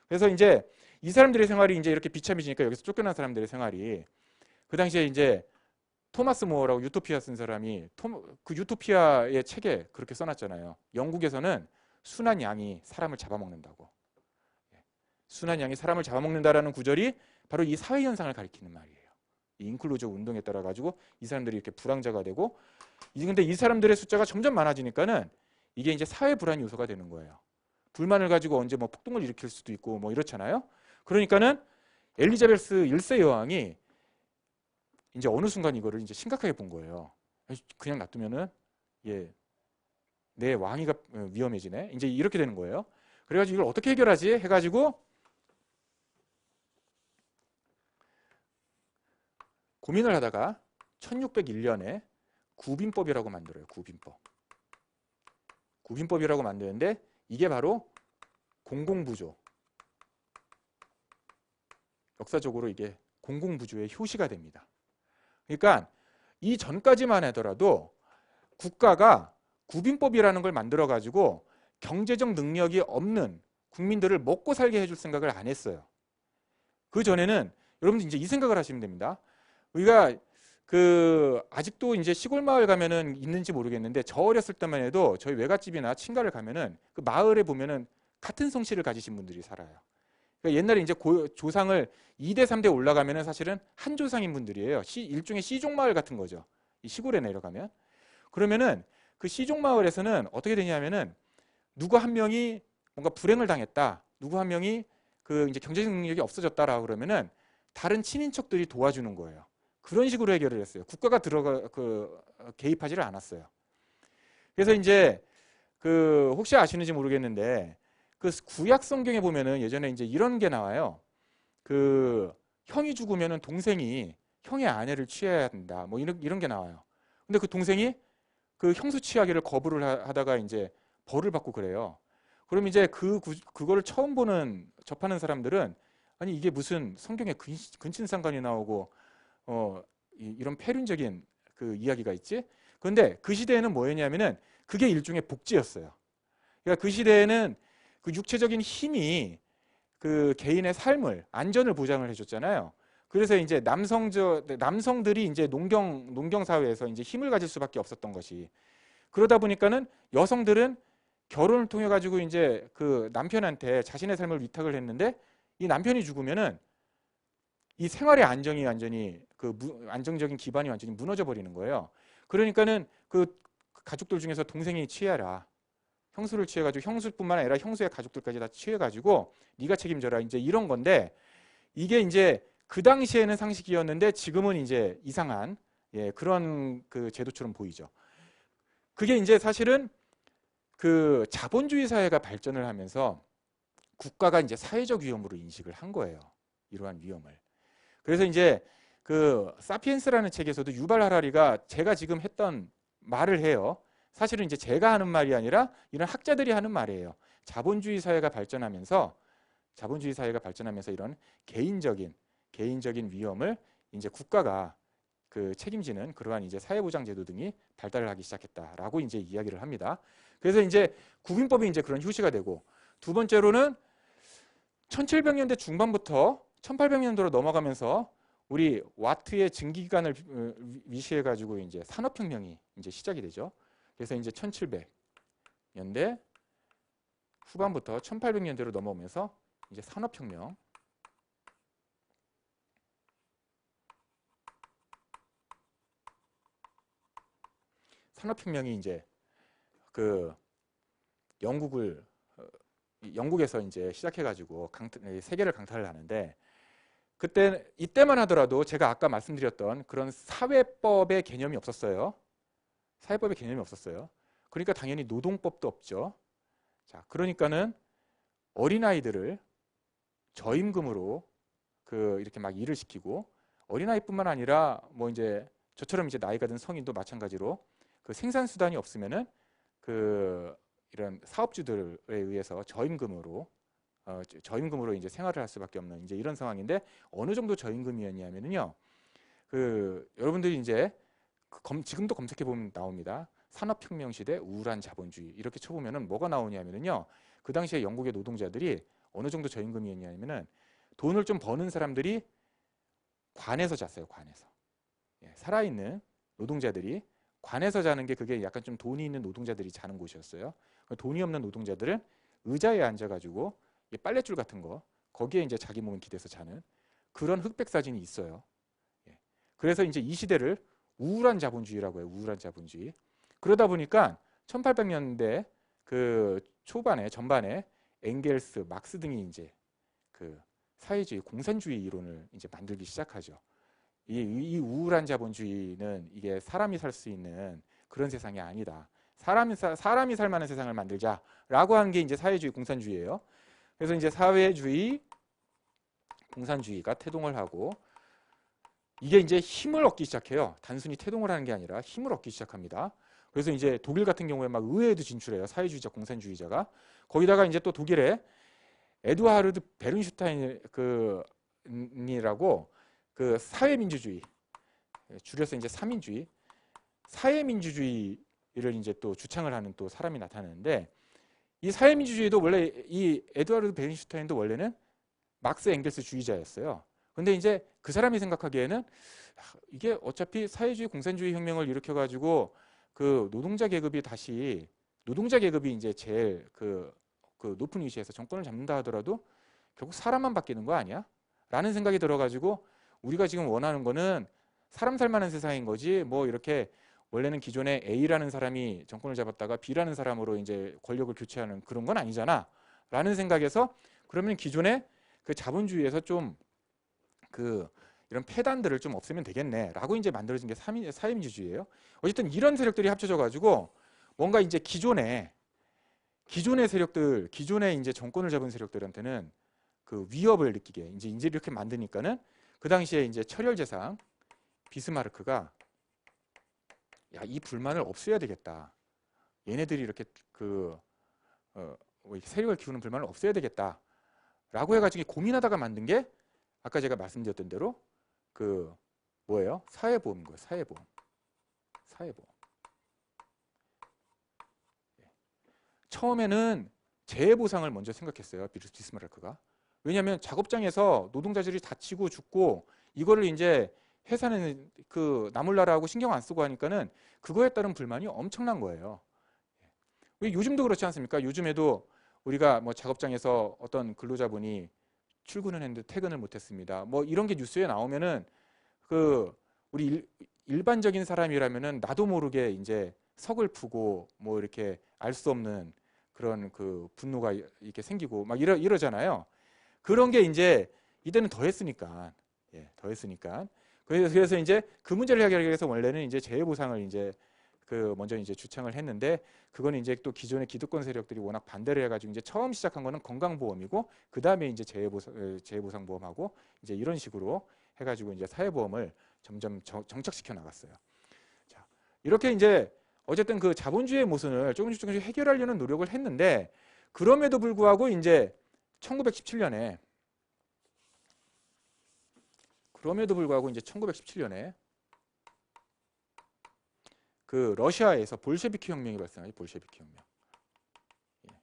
그래서 이제 이 사람들의 생활이 이제 이렇게 비참해지니까 여기서 쫓겨난 사람들의 생활이 그 당시에 이제 토마스 모어라고 유토피아 쓴 사람이 그 유토피아의 책에 그렇게 써놨잖아요. 영국에서는 순한 양이 사람을 잡아먹는다고. 순한 양이 사람을 잡아먹는다라는 구절이 바로 이 사회 현상을 가리키는 말이에요. 이 인클루저 운동에 따라 가지고 이 사람들이 이렇게 불황자가 되고 근데 이 사람들의 숫자가 점점 많아지니까는 이게 이제 사회 불안 요소가 되는 거예요. 불만을 가지고 언제 뭐 폭동을 일으킬 수도 있고 뭐 이렇잖아요. 그러니까는 엘리자베스 1세 여왕이 이제 어느 순간 이거를 이제 심각하게 본 거예요. 그냥 놔두면은 내 왕위가 위험해지네. 이제 이렇게 되는 거예요. 그래가지고 이걸 어떻게 해결하지? 해가지고 고민을 하다가 1601년에 구빈법이라고 만들어요. 구빈법이라고 만드는데 이게 바로 공공부조. 역사적으로 이게 공공부조의 효시가 됩니다. 그러니까 이 전까지만 하더라도 국가가 구빈법이라는 걸 만들어 가지고 경제적 능력이 없는 국민들을 먹고 살게 해줄 생각을 안 했어요. 그 전에는 여러분들 이제 이 생각을 하시면 됩니다. 우리가 아직도 이제 시골 마을 가면은 있는지 모르겠는데 저 어렸을 때만 해도 저희 외갓집이나 친가를 가면은 그 마을에 보면은 같은 성씨를 가지신 분들이 살아요. 그러니까 옛날에 이제 조상을 2대 3대 올라가면은 사실은 한 조상인 분들이에요. 일종의 시종 마을 같은 거죠. 이 시골에 내려가면. 그러면은 그 시종 마을에서는 어떻게 되냐면은 누구 한 명이 뭔가 불행을 당했다. 누구 한 명이 그 이제 경제적 능력이 없어졌다라 그러면은 다른 친인척들이 도와주는 거예요. 그런 식으로 해결을 했어요. 국가가 개입하지를 않았어요. 그래서 이제 혹시 아시는지 모르겠는데 그 구약 성경에 보면은 예전에 이제 이런 게 나와요. 형이 죽으면은 동생이 형의 아내를 취해야 한다. 뭐 이런 게 나와요. 근데 그 동생이 그 형수 취하기를 거부를 하다가 이제 벌을 받고 그래요. 그럼 이제 그거를 처음 접하는 사람들은 아니 이게 무슨 성경에 근친상간이 나오고 이런 폐륜적인 그 이야기가 있지? 그런데 그 시대에는 뭐였냐면은 그게 일종의 복지였어요. 그러니까 그 시대에는 그 육체적인 힘이 그 개인의 삶을 안전을 보장을 해줬잖아요. 그래서 이제 남성들이 이제 농경 사회에서 이제 힘을 가질 수밖에 없었던 것이 그러다 보니까는 여성들은 결혼을 통해 가지고 이제 그 남편한테 자신의 삶을 위탁을 했는데 이 남편이 죽으면은 이 생활의 안정이 완전히 안정적인 기반이 완전히 무너져 버리는 거예요. 그러니까는 그 가족들 중에서 동생이 취해라. 형수를 취해가지고 형수뿐만 아니라 형수의 가족들까지 다 취해가지고 네가 책임져라. 이제 이런 건데 이게 이제 그 당시에는 상식이었는데 지금은 이제 이상한 그런 그 제도처럼 보이죠. 그게 이제 사실은 그 자본주의 사회가 발전을 하면서 국가가 이제 사회적 위험으로 인식을 한 거예요. 이러한 위험을. 그래서 이제 그 사피엔스라는 책에서도 유발 하라리가 제가 지금 했던 말을 해요. 사실은 이제 제가 하는 말이 아니라 이런 학자들이 하는 말이에요. 자본주의 사회가 발전하면서 이런 개인적인 위험을 이제 국가가 그 책임지는 그러한 이제 사회보장제도 등이 발달을 하기 시작했다라고 이제 이야기를 합니다. 그래서 이제 국민법이 이제 그런 효시가 되고, 두 번째로는 1700년대 중반부터 1800년도로 넘어가면서 우리 와트의 증기기관을 위시해 가지고 이제 산업혁명이 이제 시작이 되죠. 그래서 이제 1700년대 후반부터 1800년대로 넘어오면서 이제 산업혁명이 이제 그 영국에서 이제 시작해가지고 세계를 강타를 하는데, 이때만 하더라도 제가 아까 말씀드렸던 그런 사회법의 개념이 없었어요. 그러니까 당연히 노동법도 없죠. 자, 그러니까는 어린아이들을 저임금으로 이렇게 막 일을 시키고, 어린아이뿐만 아니라 뭐 이제 저처럼 이제 나이가 든 성인도 마찬가지로 그 생산 수단이 없으면은 이런 사업주들에 의해서 저임금으로 이제 생활을 할 수밖에 없는 이제 이런 상황인데, 어느 정도 저임금이었냐면요. 여러분들이 이제 지금도 검색해 보면 나옵니다. 산업혁명 시대 우울한 자본주의 이렇게 쳐보면은 뭐가 나오냐면요. 그 당시에 영국의 노동자들이 어느 정도 저임금이었냐면은 돈을 좀 버는 사람들이 관에서 잤어요. 관에서. 살아있는 노동자들이 관에서 자는 게 그게 약간 좀 돈이 있는 노동자들이 자는 곳이었어요. 돈이 없는 노동자들은 의자에 앉아가지고 빨랫줄 같은 거 거기에 이제 자기 몸을 기대서 자는 그런 흑백 사진이 있어요. 그래서 이제 이 시대를 우울한 자본주의라고 해요. 우울한 자본주의. 그러다 보니까 1800년대 그 전반에 엥겔스, 막스 등이 이제 그 사회주의, 공산주의 이론을 이제 만들기 시작하죠. 이 우울한 자본주의는 이게 사람이 살 수 있는 그런 세상이 아니다. 사람이 살 만한 세상을 만들자라고 하는 게 이제 사회주의, 공산주의예요. 그래서 이제 사회주의, 공산주의가 태동을 하고, 이게 이제 힘을 얻기 시작해요. 단순히 태동을 하는 게 아니라 힘을 얻기 시작합니다. 그래서 이제 독일 같은 경우에 막 의회에도 진출해요. 사회주의자, 공산주의자가. 거기다가 이제 또 독일에 에두하르드 베른슈타인 이라고 그 사회민주주의, 줄여서 이제 사민주의, 사회민주주의를 이제 또 주창을 하는 또 사람이 나타나는데, 이 사회민주주의도 원래 이 에두하르드 베른슈타인도 원래는 막스 엥겔스 주의자였어요. 근데 이제 그 사람이 생각하기에는 이게 어차피 사회주의 공산주의 혁명을 일으켜 가지고 그 노동자 계급이 이제 제일 그 높은 위치에서 정권을 잡는다 하더라도 결국 사람만 바뀌는 거 아니야? 라는 생각이 들어 가지고, 우리가 지금 원하는 거는 사람 살 만한 세상인 거지, 뭐 이렇게 원래는 기존에 A라는 사람이 정권을 잡았다가 B라는 사람으로 이제 권력을 교체하는 그런 건 아니잖아 라는 생각에서, 그러면 기존에 그 자본주의에서 좀 이런 폐단들을 좀 없애면 되겠네 라고 이제 만들어진 게 사회민주주의예요. 어쨌든 이런 세력들이 합쳐져 가지고 뭔가 이제 기존의 세력들, 기존에 이제 정권을 잡은 세력들한테는 그 위협을 느끼게 이제 이렇게 만드니까는, 그 당시에 이제 철혈제상 비스마르크가 이 불만을 없애야 되겠다. 얘네들이 이렇게 세력을 키우는 불만을 없애야 되겠다라고 해가지고 고민하다가 만든 게 아까 제가 말씀드렸던 대로 뭐예요? 사회보험인 거예요. 사회보험. 처음에는 재해보상을 먼저 생각했어요. 비스마르크가. 왜냐하면 작업장에서 노동자들이 다치고 죽고 이거를 이제 회사는 나몰라라고 신경 안 쓰고 하니까는 그거에 따른 불만이 엄청난 거예요. 요즘도 그렇지 않습니까? 요즘에도 우리가 뭐 작업장에서 어떤 근로자분이 출근을 했는데 퇴근을 못했습니다. 뭐 이런 게 뉴스에 나오면은 우리 일반적인 사람이라면은 나도 모르게 이제 서글프고 뭐 이렇게 알 수 없는 그런 분노가 이렇게 생기고 막 이러잖아요. 그런 게 이제 이때는 더 했으니까 예, 더했으니까. 그래서 이제 그 문제를 해결하기 위해서 원래는 이제 재해 보상을 이제 먼저 이제 주창을 했는데, 그거는 이제 또 기존의 기득권 세력들이 워낙 반대를 해가지고 이제 처음 시작한 거는 건강보험이고, 그 다음에 이제 재해보상보험하고 이제 이런 식으로 해가지고 이제 사회보험을 점점 정착시켜 나갔어요. 자, 이렇게 이제 어쨌든 그 자본주의의 모순을 조금씩 해결하려는 노력을 했는데, 그럼에도 불구하고 이제 1917년에 이제 1917년에 그 러시아에서 볼셰비키 혁명이 발생하죠. 볼셰비키 혁명. 예.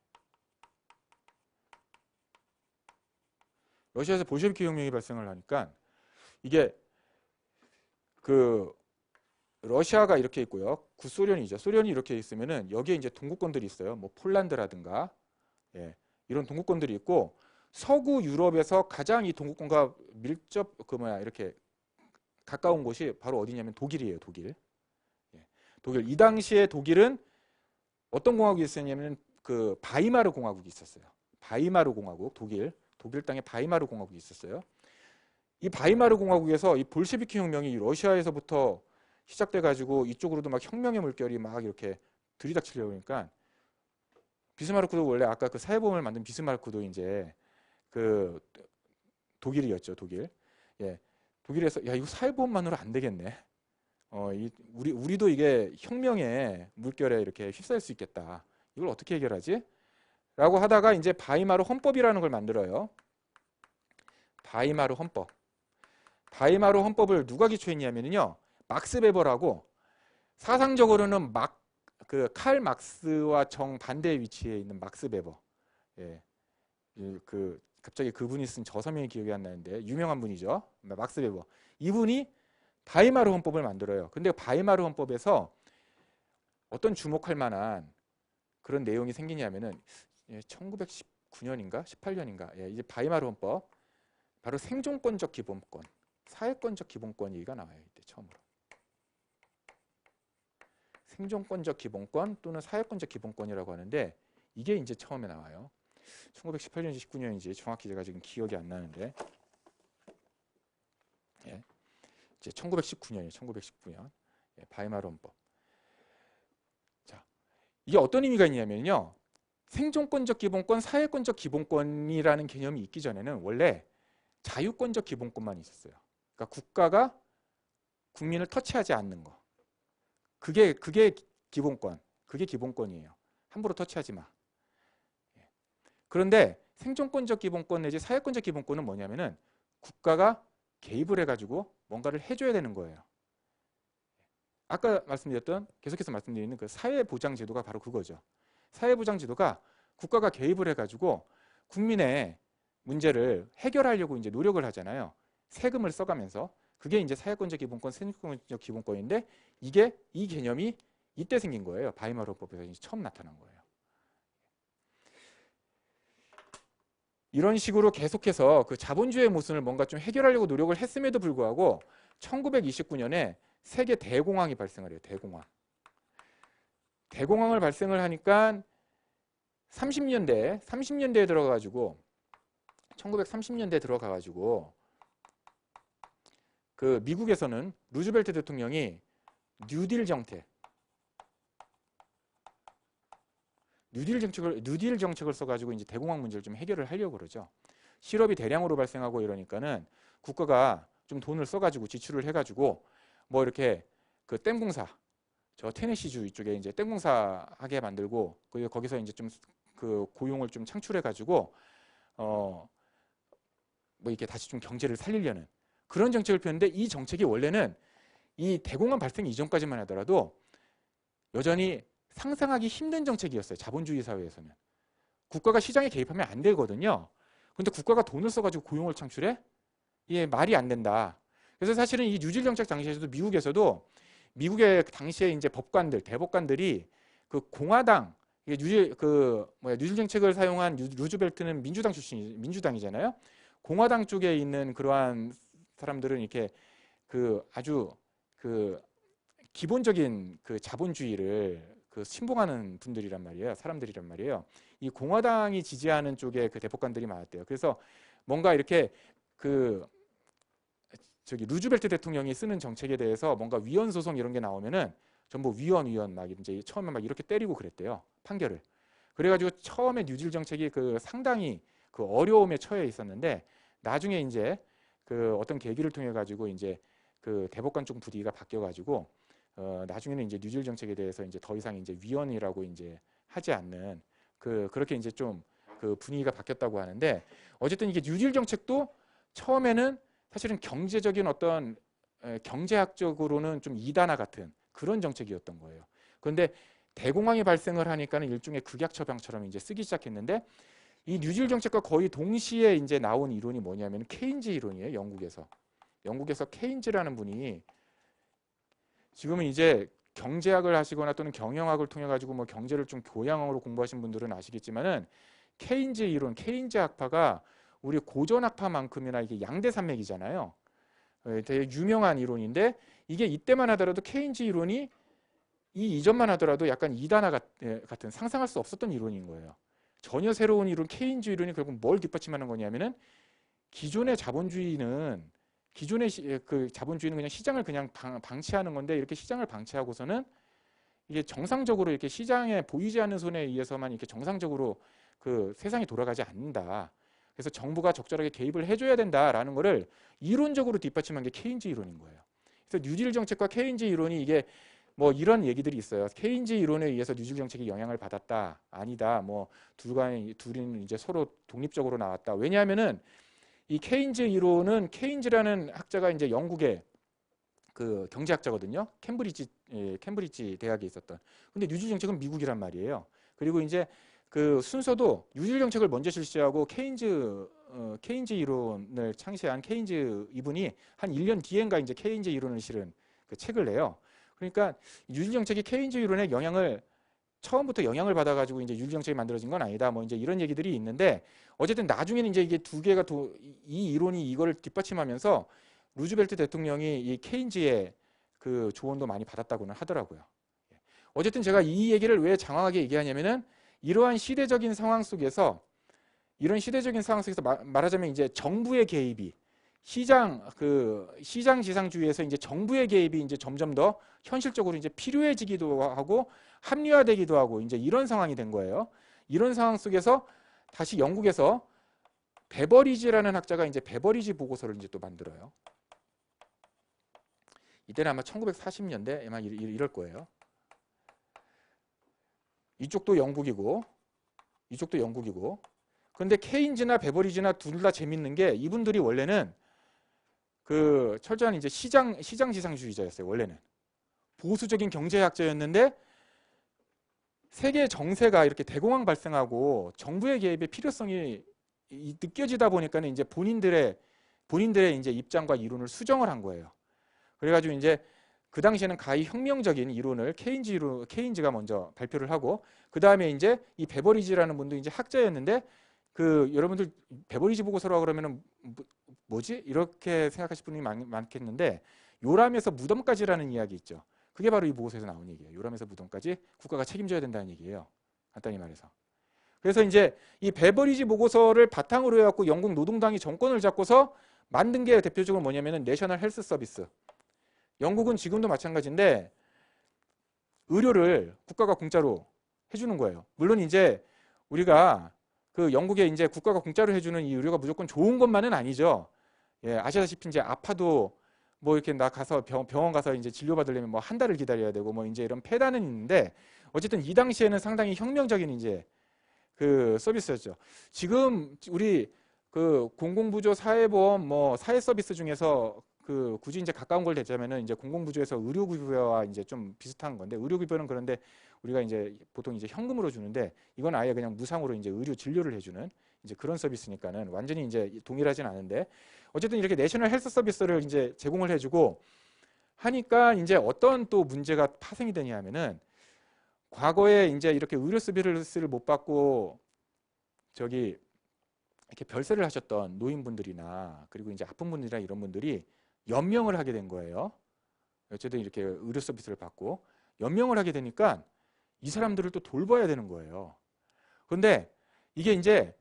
러시아에서 볼셰비키 혁명이 발생을 하니까 이게 그 러시아가 이렇게 있고요. 구소련이죠. 소련이 이렇게 있으면은 여기에 이제 동구권들이 있어요. 뭐 폴란드라든가, 예, 이런 동구권들이 있고, 서구 유럽에서 가장 이 동구권과 이렇게 가까운 곳이 바로 어디냐면 독일이에요. 독일. 예, 독일. 이 당시에 독일은 어떤 공화국이 있었냐면 그 바이마르 공화국이 있었어요. 바이마르 공화국, 독일 땅에 바이마르 공화국이 있었어요. 이 바이마르 공화국에서 이 볼셰비키 혁명이 러시아에서부터 시작돼 가지고 이쪽으로도 막 혁명의 물결이 막 이렇게 들이닥치려고 하니까, 비스마르크도 원래 아까 그 사회보험을 만든 비스마르크도 이제 그 독일이었죠. 독일. 예. 독일에서 야, 이거 사회보험만으로 안 되겠네. 우리도 이게 혁명의 물결에 이렇게 휩싸일 수 있겠다. 이걸 어떻게 해결하지? 라고 하다가 이제 바이마르 헌법이라는 걸 만들어요. 바이마르 헌법. 바이마르 헌법을 누가 기초했냐면요, 막스 베버라고, 사상적으로는 칼 막스와 정반대의 위치에 있는 막스 베버. 예. 갑자기 그분이 쓴 저서명이 기억이 안 나는데 유명한 분이죠. 막스 베버. 이분이 바이마르 헌법을 만들어요. 근데 바이마르 헌법에서 어떤 주목할 만한 그런 내용이 생기냐면은 1919년인가 18년인가 이제 바이마르 헌법, 바로 생존권적 기본권, 사회권적 기본권 얘기가 나와요. 이때 처음으로. 생존권적 기본권 또는 사회권적 기본권이라고 하는데, 이게 이제 처음에 나와요. 1918년인지 19년인지 정확히 제가 지금 기억이 안 나는데, 예. 이제 1919년이에요. 1919년. 예, 바이마르 헌법. 자, 이게 어떤 의미가 있냐면요, 생존권적 기본권, 사회권적 기본권이라는 개념이 있기 전에는 원래 자유권적 기본권만 있었어요. 그러니까 국가가 국민을 터치하지 않는 거. 그게 기본권. 그게 기본권이에요. 함부로 터치하지 마. 그런데 생존권적 기본권 내지 사회권적 기본권은 뭐냐면은 국가가 개입을 해가지고 뭔가를 해줘야 되는 거예요. 아까 계속해서 말씀드리는 그 사회보장제도가 바로 그거죠. 사회보장제도가 국가가 개입을 해가지고 국민의 문제를 해결하려고 이제 노력을 하잖아요. 세금을 써가면서. 그게 이제 사회권적 기본권, 생존권적 기본권인데, 이 개념이 이때 생긴 거예요. 바이마르 헌법에서 이제 처음 나타난 거예요. 이런 식으로 계속해서 그 자본주의의 모순을 뭔가 좀 해결하려고 노력을 했음에도 불구하고 1929년에 세계 대공황이 발생을 해요. 대공황을 발생을 하니까 30년대에 들어가가지고 1930년대에 들어가가지고 그 미국에서는 루즈벨트 대통령이 뉴딜 정책을 써가지고 이제 대공황 문제를 좀 해결을 하려고 그러죠. 실업이 대량으로 발생하고 이러니까는 국가가 좀 돈을 써가지고 지출을 해가지고 뭐 이렇게 그 댐공사, 저 테네시주 이쪽에 이제 댐공사 하게 만들고, 거기서 이제 좀 그 고용을 좀 창출해가지고 뭐 이렇게 다시 좀 경제를 살리려는 그런 정책을 폈는데, 이 정책이 원래는 이 대공황 발생 이전까지만 하더라도 여전히 상상하기 힘든 정책이었어요. 자본주의 사회에서는. 국가가 시장에 개입하면 안 되거든요. 근데 국가가 돈을 써가지고 고용을 창출해? 이게 말이 안 된다. 그래서 사실은 이 뉴딜 정책 당시에서도 미국의 당시에 이제 대법관들이 그 공화당, 뉴딜 정책을 사용한 루즈벨트는 민주당이잖아요. 공화당 쪽에 있는 그러한 사람들은 이렇게 그 아주 그 기본적인 그 자본주의를 신봉하는 사람들이란 말이에요. 이 공화당이 지지하는 쪽에 그 대법관들이 많았대요. 그래서 뭔가 이렇게 그 저기 루즈벨트 대통령이 쓰는 정책에 대해서 뭔가 위헌 소송 이런 게 나오면은 전부 위헌 막 이제 처음에 막 이렇게 때리고 그랬대요. 판결을. 그래가지고 처음에 뉴딜 정책이 그 상당히 그 어려움에 처해 있었는데 나중에 이제 그 어떤 계기를 통해 가지고 이제 그 대법관 쪽 분위기가 바뀌어가지고 나중에는 이제 뉴딜 정책에 대해서 이제 더 이상 이제 위헌이라고 이제 하지 않는 그렇게 이제 좀 그 분위기가 바뀌었다고 하는데 어쨌든 이게 뉴딜 정책도 처음에는 사실은 경제적인 어떤 경제학적으로는 좀 이단화 같은 그런 정책이었던 거예요. 그런데 대공황이 발생을 하니까는 일종의 극약 처방처럼 이제 쓰기 시작했는데 이 뉴딜 정책과 거의 동시에 이제 나온 이론이 뭐냐면 케인즈 이론이에요. 영국에서 케인즈라는 분이 지금은 이제 경제학을 하시거나 또는 경영학을 통해 가지고 뭐 경제를 좀 교양학으로 공부하신 분들은 아시겠지만은 케인즈 이론, 케인즈 학파가 우리 고전 학파만큼이나 이게 양대 산맥이잖아요. 되게 유명한 이론인데 이게 이때만 하더라도 케인즈 이론이 이 이전만 하더라도 약간 이단화 같은 상상할 수 없었던 이론인 거예요. 전혀 새로운 이론 케인즈 이론이 결국 뭘 뒷받침하는 거냐면은 기존의 자본주의는 그 자본주의는 그냥 시장을 그냥 방치하는 건데 이렇게 시장을 방치하고서는 이게 정상적으로 이렇게 시장에 보이지 않는 손에 의해서만 이렇게 정상적으로 그 세상이 돌아가지 않는다. 그래서 정부가 적절하게 개입을 해줘야 된다라는 거를 이론적으로 뒷받침한 게 케인즈 이론인 거예요. 그래서 뉴딜 정책과 케인즈 이론이 이게 뭐 이런 얘기들이 있어요. 케인즈 이론에 의해서 뉴딜 정책이 영향을 받았다. 아니다. 뭐 둘은 이제 서로 독립적으로 나왔다. 왜냐하면은 이 케인즈 이론은 케인즈라는 학자가 이제 영국의 그 경제학자거든요. 캠브리지 대학에 있었던. 근데 뉴딜 정책은 미국이란 말이에요. 그리고 이제 그 순서도 뉴딜 정책을 먼저 실시하고 케인즈 이론을 창시한 케인즈 이분이 한 1년 뒤엔가 이제 케인즈 이론을 실은 그 책을 내요. 그러니까 뉴딜 정책이 케인즈 이론에 처음부터 영향을 받아가지고 이제 뉴딜 정책이 만들어진 건 아니다. 뭐 이제 이런 얘기들이 있는데 어쨌든 나중에는 이제 이게 두 개가 이 이론이 이거를 뒷받침하면서 루즈벨트 대통령이 이 케인즈의 그 조언도 많이 받았다고는 하더라고요. 어쨌든 제가 이 얘기를 왜 장황하게 얘기하냐면은 이러한 시대적인 상황 속에서 말하자면 이제 정부의 개입이 시장 지상주의에서 이제 정부의 개입이 이제 점점 더 현실적으로 이제 필요해지기도 하고 합리화되기도 하고 이제 이런 상황이 된 거예요. 이런 상황 속에서 다시 영국에서 베버리지라는 학자가 이제 베버리지 보고서를 이제 또 만들어요. 이때는 아마 1940년대 아마 이럴 거예요. 이쪽도 영국이고 이쪽도 영국이고. 그런데 케인즈나 베버리지나 둘 다 재밌는 게 이분들이 원래는 그 철저한 이제 시장 지상주의자였어요. 원래는 보수적인 경제학자였는데 세계 정세가 이렇게 대공황 발생하고 정부의 개입의 필요성이 느껴지다 보니까는 이제 본인들의 이제 입장과 이론을 수정을 한 거예요. 그래가지고 이제 그 당시에는 가히 혁명적인 이론을 케인즈가 먼저 발표를 하고 그 다음에 이제 이 베버리지라는 분도 이제 학자였는데 그 여러분들 베버리지 보고서라고 그러면은 뭐지? 이렇게 생각하실 분이 많겠는데 요람에서 무덤까지라는 이야기 있죠. 그게 바로 이 보고서에서 나온 얘기예요. 요람에서 무덤까지 국가가 책임져야 된다는 얘기예요. 간단히 말해서. 그래서 이제 이 베버리지 보고서를 바탕으로 해갖고 영국 노동당이 정권을 잡고서 만든 게 대표적으로 뭐냐면은 내셔널 헬스 서비스. 영국은 지금도 마찬가지인데 의료를 국가가 공짜로 해주는 거예요. 물론 이제 우리가 그 영국에 이제 국가가 공짜로 해주는 이 의료가 무조건 좋은 것만은 아니죠. 예, 아시다시피 이제 아파도 뭐 이렇게 나 가서 병원 가서 이제 진료받으려면 뭐 한 달을 기다려야 되고 뭐 이제 이런 폐단은 있는데 어쨌든 이 당시에는 상당히 혁명적인 이제 그 서비스였죠. 지금 우리 그 공공부조 사회보험 뭐 사회 서비스 중에서 그 굳이 이제 가까운 걸 대자면은 이제 공공부조에서 의료급여와 이제 좀 비슷한 건데 의료급여는 그런데 우리가 이제 보통 이제 현금으로 주는데 이건 아예 그냥 무상으로 이제 의료 진료를 해주는 이제 그런 서비스니까는 완전히 이제 동일하진 않은데 어쨌든 이렇게 내셔널 헬스 서비스를 이제 제공을 해주고 하니까 이제 어떤 또 문제가 파생이 되냐 하면은 과거에 이제 이렇게 의료 서비스를 못 받고 저기 이렇게 별세를 하셨던 노인분들이나 그리고 이제 아픈 분들이나 이런 분들이 연명을 하게 된 거예요. 어쨌든 이렇게 의료 서비스를 받고 연명을 하게 되니까 이 사람들을 또 돌봐야 되는 거예요. 그런데 이게 이제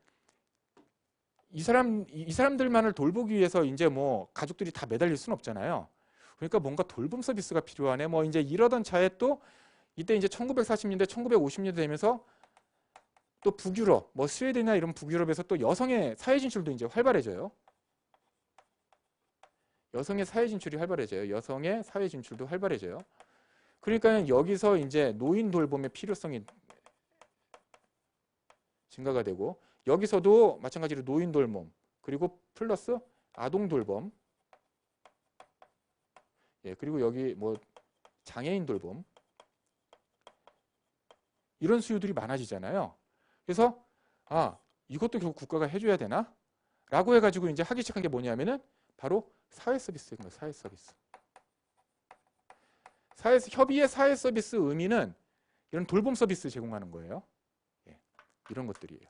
이 사람들만을 돌보기 위해서 이제 뭐 가족들이 다 매달릴 수는 없잖아요. 그러니까 뭔가 돌봄 서비스가 필요하네. 뭐 이제 이러던 차에 또 이때 이제 1940년대, 1950년대 되면서 또 북유럽, 뭐 스웨덴이나 이런 북유럽에서 또 여성의 사회 진출도 이제 활발해져요. 여성의 사회 진출이 활발해져요. 여성의 사회 진출도 활발해져요. 그러니까 여기서 이제 노인 돌봄의 필요성이 증가가 되고 여기서도 마찬가지로 노인 돌봄 그리고 플러스 아동 돌봄 예, 그리고 여기 뭐 장애인 돌봄 이런 수요들이 많아지잖아요. 그래서 아 이것도 결국 국가가 해줘야 되나? 라고 해가지고 이제 하기 시작한 게 뭐냐면은 바로 사회 서비스인 거예요. 사회 서비스. 협의의 사회 서비스 의미는 이런 돌봄 서비스 제공하는 거예요. 예, 이런 것들이에요.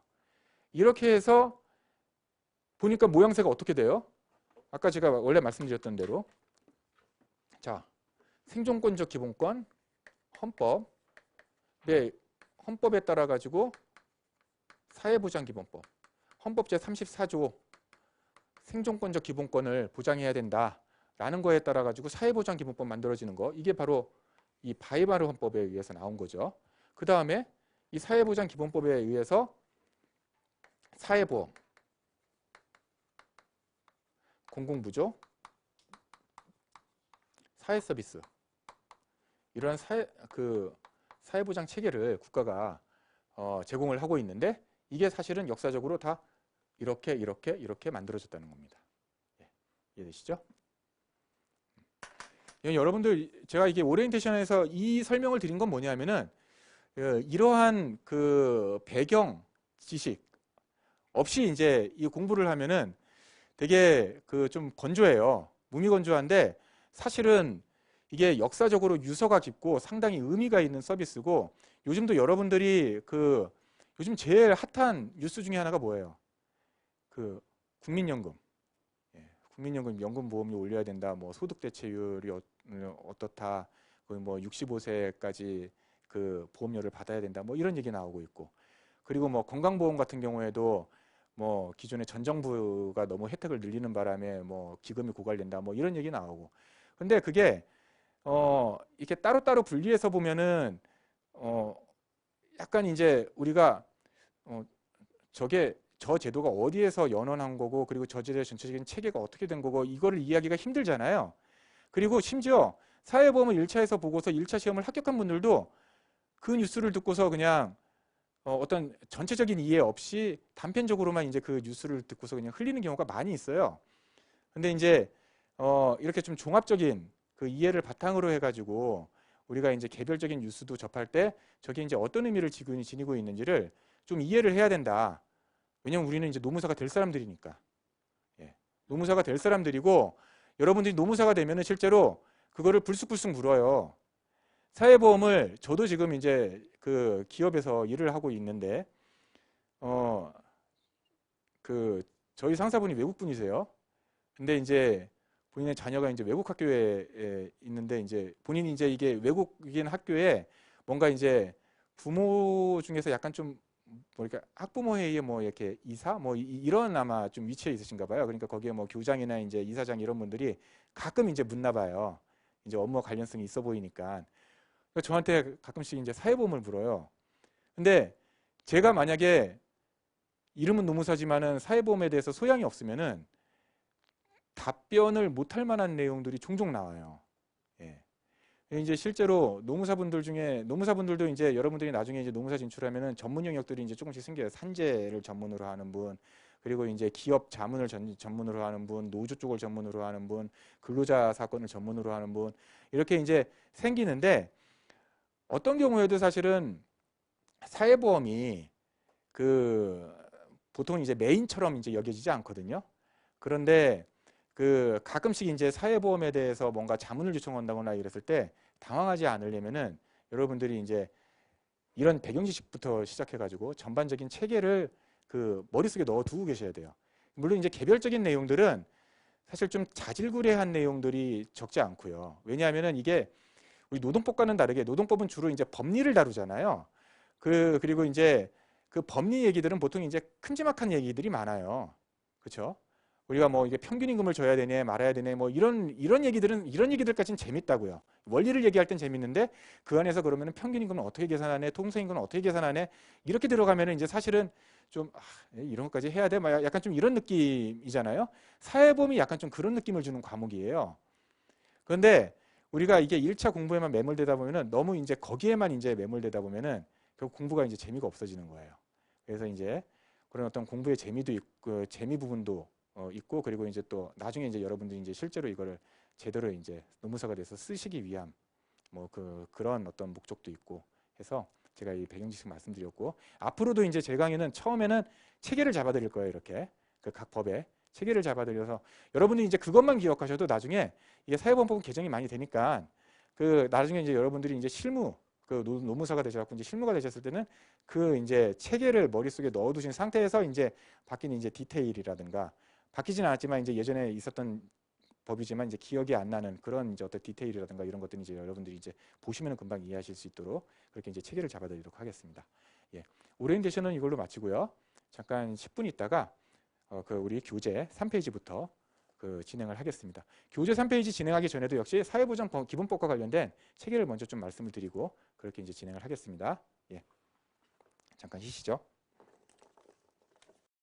이렇게 해서 보니까 모양새가 어떻게 돼요? 아까 제가 원래 말씀드렸던 대로 자 생존권적 기본권 헌법에 따라 가지고 사회보장기본법 헌법 제34조 생존권적 기본권을 보장해야 된다라는 거에 따라 가지고 사회보장기본법 만들어지는 거 이게 바로 이 바이마르 헌법에 의해서 나온 거죠. 그 다음에 이 사회보장기본법에 의해서 사회보험, 공공부조, 사회서비스 이런 사회보장 체계를 국가가 제공을 하고 있는데 이게 사실은 역사적으로 다 이렇게 만들어졌다는 겁니다. 예, 이해되시죠? 여러분들 제가 이게 오리엔테이션에서 이 설명을 드린 건 뭐냐면은 이러한 그 배경 지식 없이 이제 이 공부를 하면은 되게 그 좀 건조해요. 무미건조한데 사실은 이게 역사적으로 유서가 깊고 상당히 의미가 있는 서비스고 요즘도 여러분들이 그 요즘 제일 핫한 뉴스 중에 하나가 뭐예요? 그 국민연금. 예, 국민연금 연금보험료 올려야 된다. 뭐 소득 대체율이 어떻다. 거의 뭐 65세까지 그 보험료를 받아야 된다. 뭐 이런 얘기 나오고 있고. 그리고 뭐 건강보험 같은 경우에도 뭐 기존에 전 정부가 너무 혜택을 늘리는 바람에 뭐 기금이 고갈된다. 뭐 이런 얘기 나오고. 근데 그게 이렇게 따로따로 분리해서 보면은 약간 이제 우리가 저 제도가 어디에서 연원한 거고 그리고 저 제도의 전체적인 체계가 어떻게 된 거고 이거를 이해하기가 힘들잖아요. 그리고 심지어 사회보험을 1차에서 보고서 1차 시험을 합격한 분들도 그 뉴스를 듣고서 그냥 어떤 전체적인 이해 없이 단편적으로만 이제 그 뉴스를 듣고서 그냥 흘리는 경우가 많이 있어요. 근데 이제 이렇게 좀 종합적인 그 이해를 바탕으로 해가지고 우리가 이제 개별적인 뉴스도 접할 때 저게 이제 어떤 의미를 지니고 있는지를 좀 이해를 해야 된다. 왜냐면 우리는 이제 노무사가 될 사람들이니까. 예. 노무사가 될 사람들이고 여러분들이 노무사가 되면은 실제로 그거를 불쑥불쑥 물어요. 사회보험을 저도 지금 이제 그 기업에서 일을 하고 있는데 그 저희 상사분이 외국분이세요. 근데 이제 본인의 자녀가 이제 외국 학교에 있는데 이제 본인이 이제 이게 외국인 학교에 뭔가 이제 부모 중에서 약간 좀 뭐랄까 학부모 회의에 뭐 이렇게 이사 뭐 이런 아마 좀 위치에 있으신가 봐요. 그러니까 거기에 뭐 교장이나 이제 이사장 이런 분들이 가끔 이제 묻나 봐요. 이제 업무 관련성이 있어 보이니까. 저한테 가끔씩 이제 사회보험을 물어요. 근데 제가 만약에 이름은 노무사지만은 사회보험에 대해서 소양이 없으면은 답변을 못할 만한 내용들이 종종 나와요. 예. 이제 실제로 노무사분들도 이제 여러분들이 나중에 이제 노무사 진출하면은 전문 영역들이 이제 조금씩 생겨요. 산재를 전문으로 하는 분, 그리고 이제 기업 자문을 전문으로 하는 분, 노조 쪽을 전문으로 하는 분, 근로자 사건을 전문으로 하는 분, 이렇게 이제 생기는데 어떤 경우에도 사실은 사회보험이 그 보통 이제 메인처럼 이제 여겨지지 않거든요. 그런데 그 가끔씩 이제 사회보험에 대해서 뭔가 자문을 요청한다거나 이랬을 때 당황하지 않으려면은 여러분들이 이제 이런 배경 지식부터 시작해가지고 전반적인 체계를 그 머릿속에 넣어두고 계셔야 돼요. 물론 이제 개별적인 내용들은 사실 좀 자질구레한 내용들이 적지 않고요. 왜냐하면은 이게 우리 노동법과는 다르게 노동법은 주로 이제 법리를 다루잖아요. 그리고 이제 그 법리 얘기들은 보통 이제 큼지막한 얘기들이 많아요. 그렇죠? 우리가 뭐 이게 평균 임금을 줘야 되네 말아야 되네 뭐 이런 얘기들까지는 재밌다고요. 원리를 얘기할 땐 재밌는데 그 안에서 그러면은 평균 임금은 어떻게 계산하네, 통속 임금은 어떻게 계산하네 이렇게 들어가면은 이제 사실은 좀 이런 것까지 해야 돼? 막 약간 좀 이런 느낌이잖아요. 사회보험이 약간 좀 그런 느낌을 주는 과목이에요. 그런데 우리가 이게 1차 공부에만 매몰되다 보면은 너무 이제 거기에만 이제 매몰되다 보면은 결국 공부가 이제 재미가 없어지는 거예요. 그래서 이제 그런 어떤 공부의 재미도 있고 재미 부분도 있고 그리고 이제 또 나중에 이제 여러분들이 이제 실제로 이거를 제대로 이제 논문서가 돼서 쓰시기 위한 뭐 그런 어떤 목적도 있고 해서 제가 이 배경 지식 말씀드렸고 앞으로도 이제 제 강의는 처음에는 체계를 잡아드릴 거예요. 이렇게 그 각 법에 체계를 잡아드려서 여러분들이 이제 그것만 기억하셔도 나중에 이게 사회보험법 개정이 많이 되니까 그 나중에 이제 여러분들이 이제 실무 그 논문서가 되셔갖고 이제 실무가 되셨을 때는 그 이제 체계를 머릿속에 넣어두신 상태에서 이제 바뀐 이제 디테일이라든가 바뀌진 않았지만 이제 예전에 있었던 법이지만 이제 기억이 안 나는 그런 이제 어떤 디테일이라든가 이런 것들이 이제 여러분들이 이제 보시면은 금방 이해하실 수 있도록 그렇게 이제 체계를 잡아드리도록 하겠습니다. 예. 오리엔테이션은 이걸로 마치고요. 잠깐 10분 있다가 그 우리 교재 3페이지부터 그 진행을 하겠습니다. 교재 3페이지 진행하기 전에도 역시 사회보장 기본법과 관련된 체계를 먼저 좀 말씀을 드리고 그렇게 이제 진행을 하겠습니다. 예. 잠깐 쉬시죠.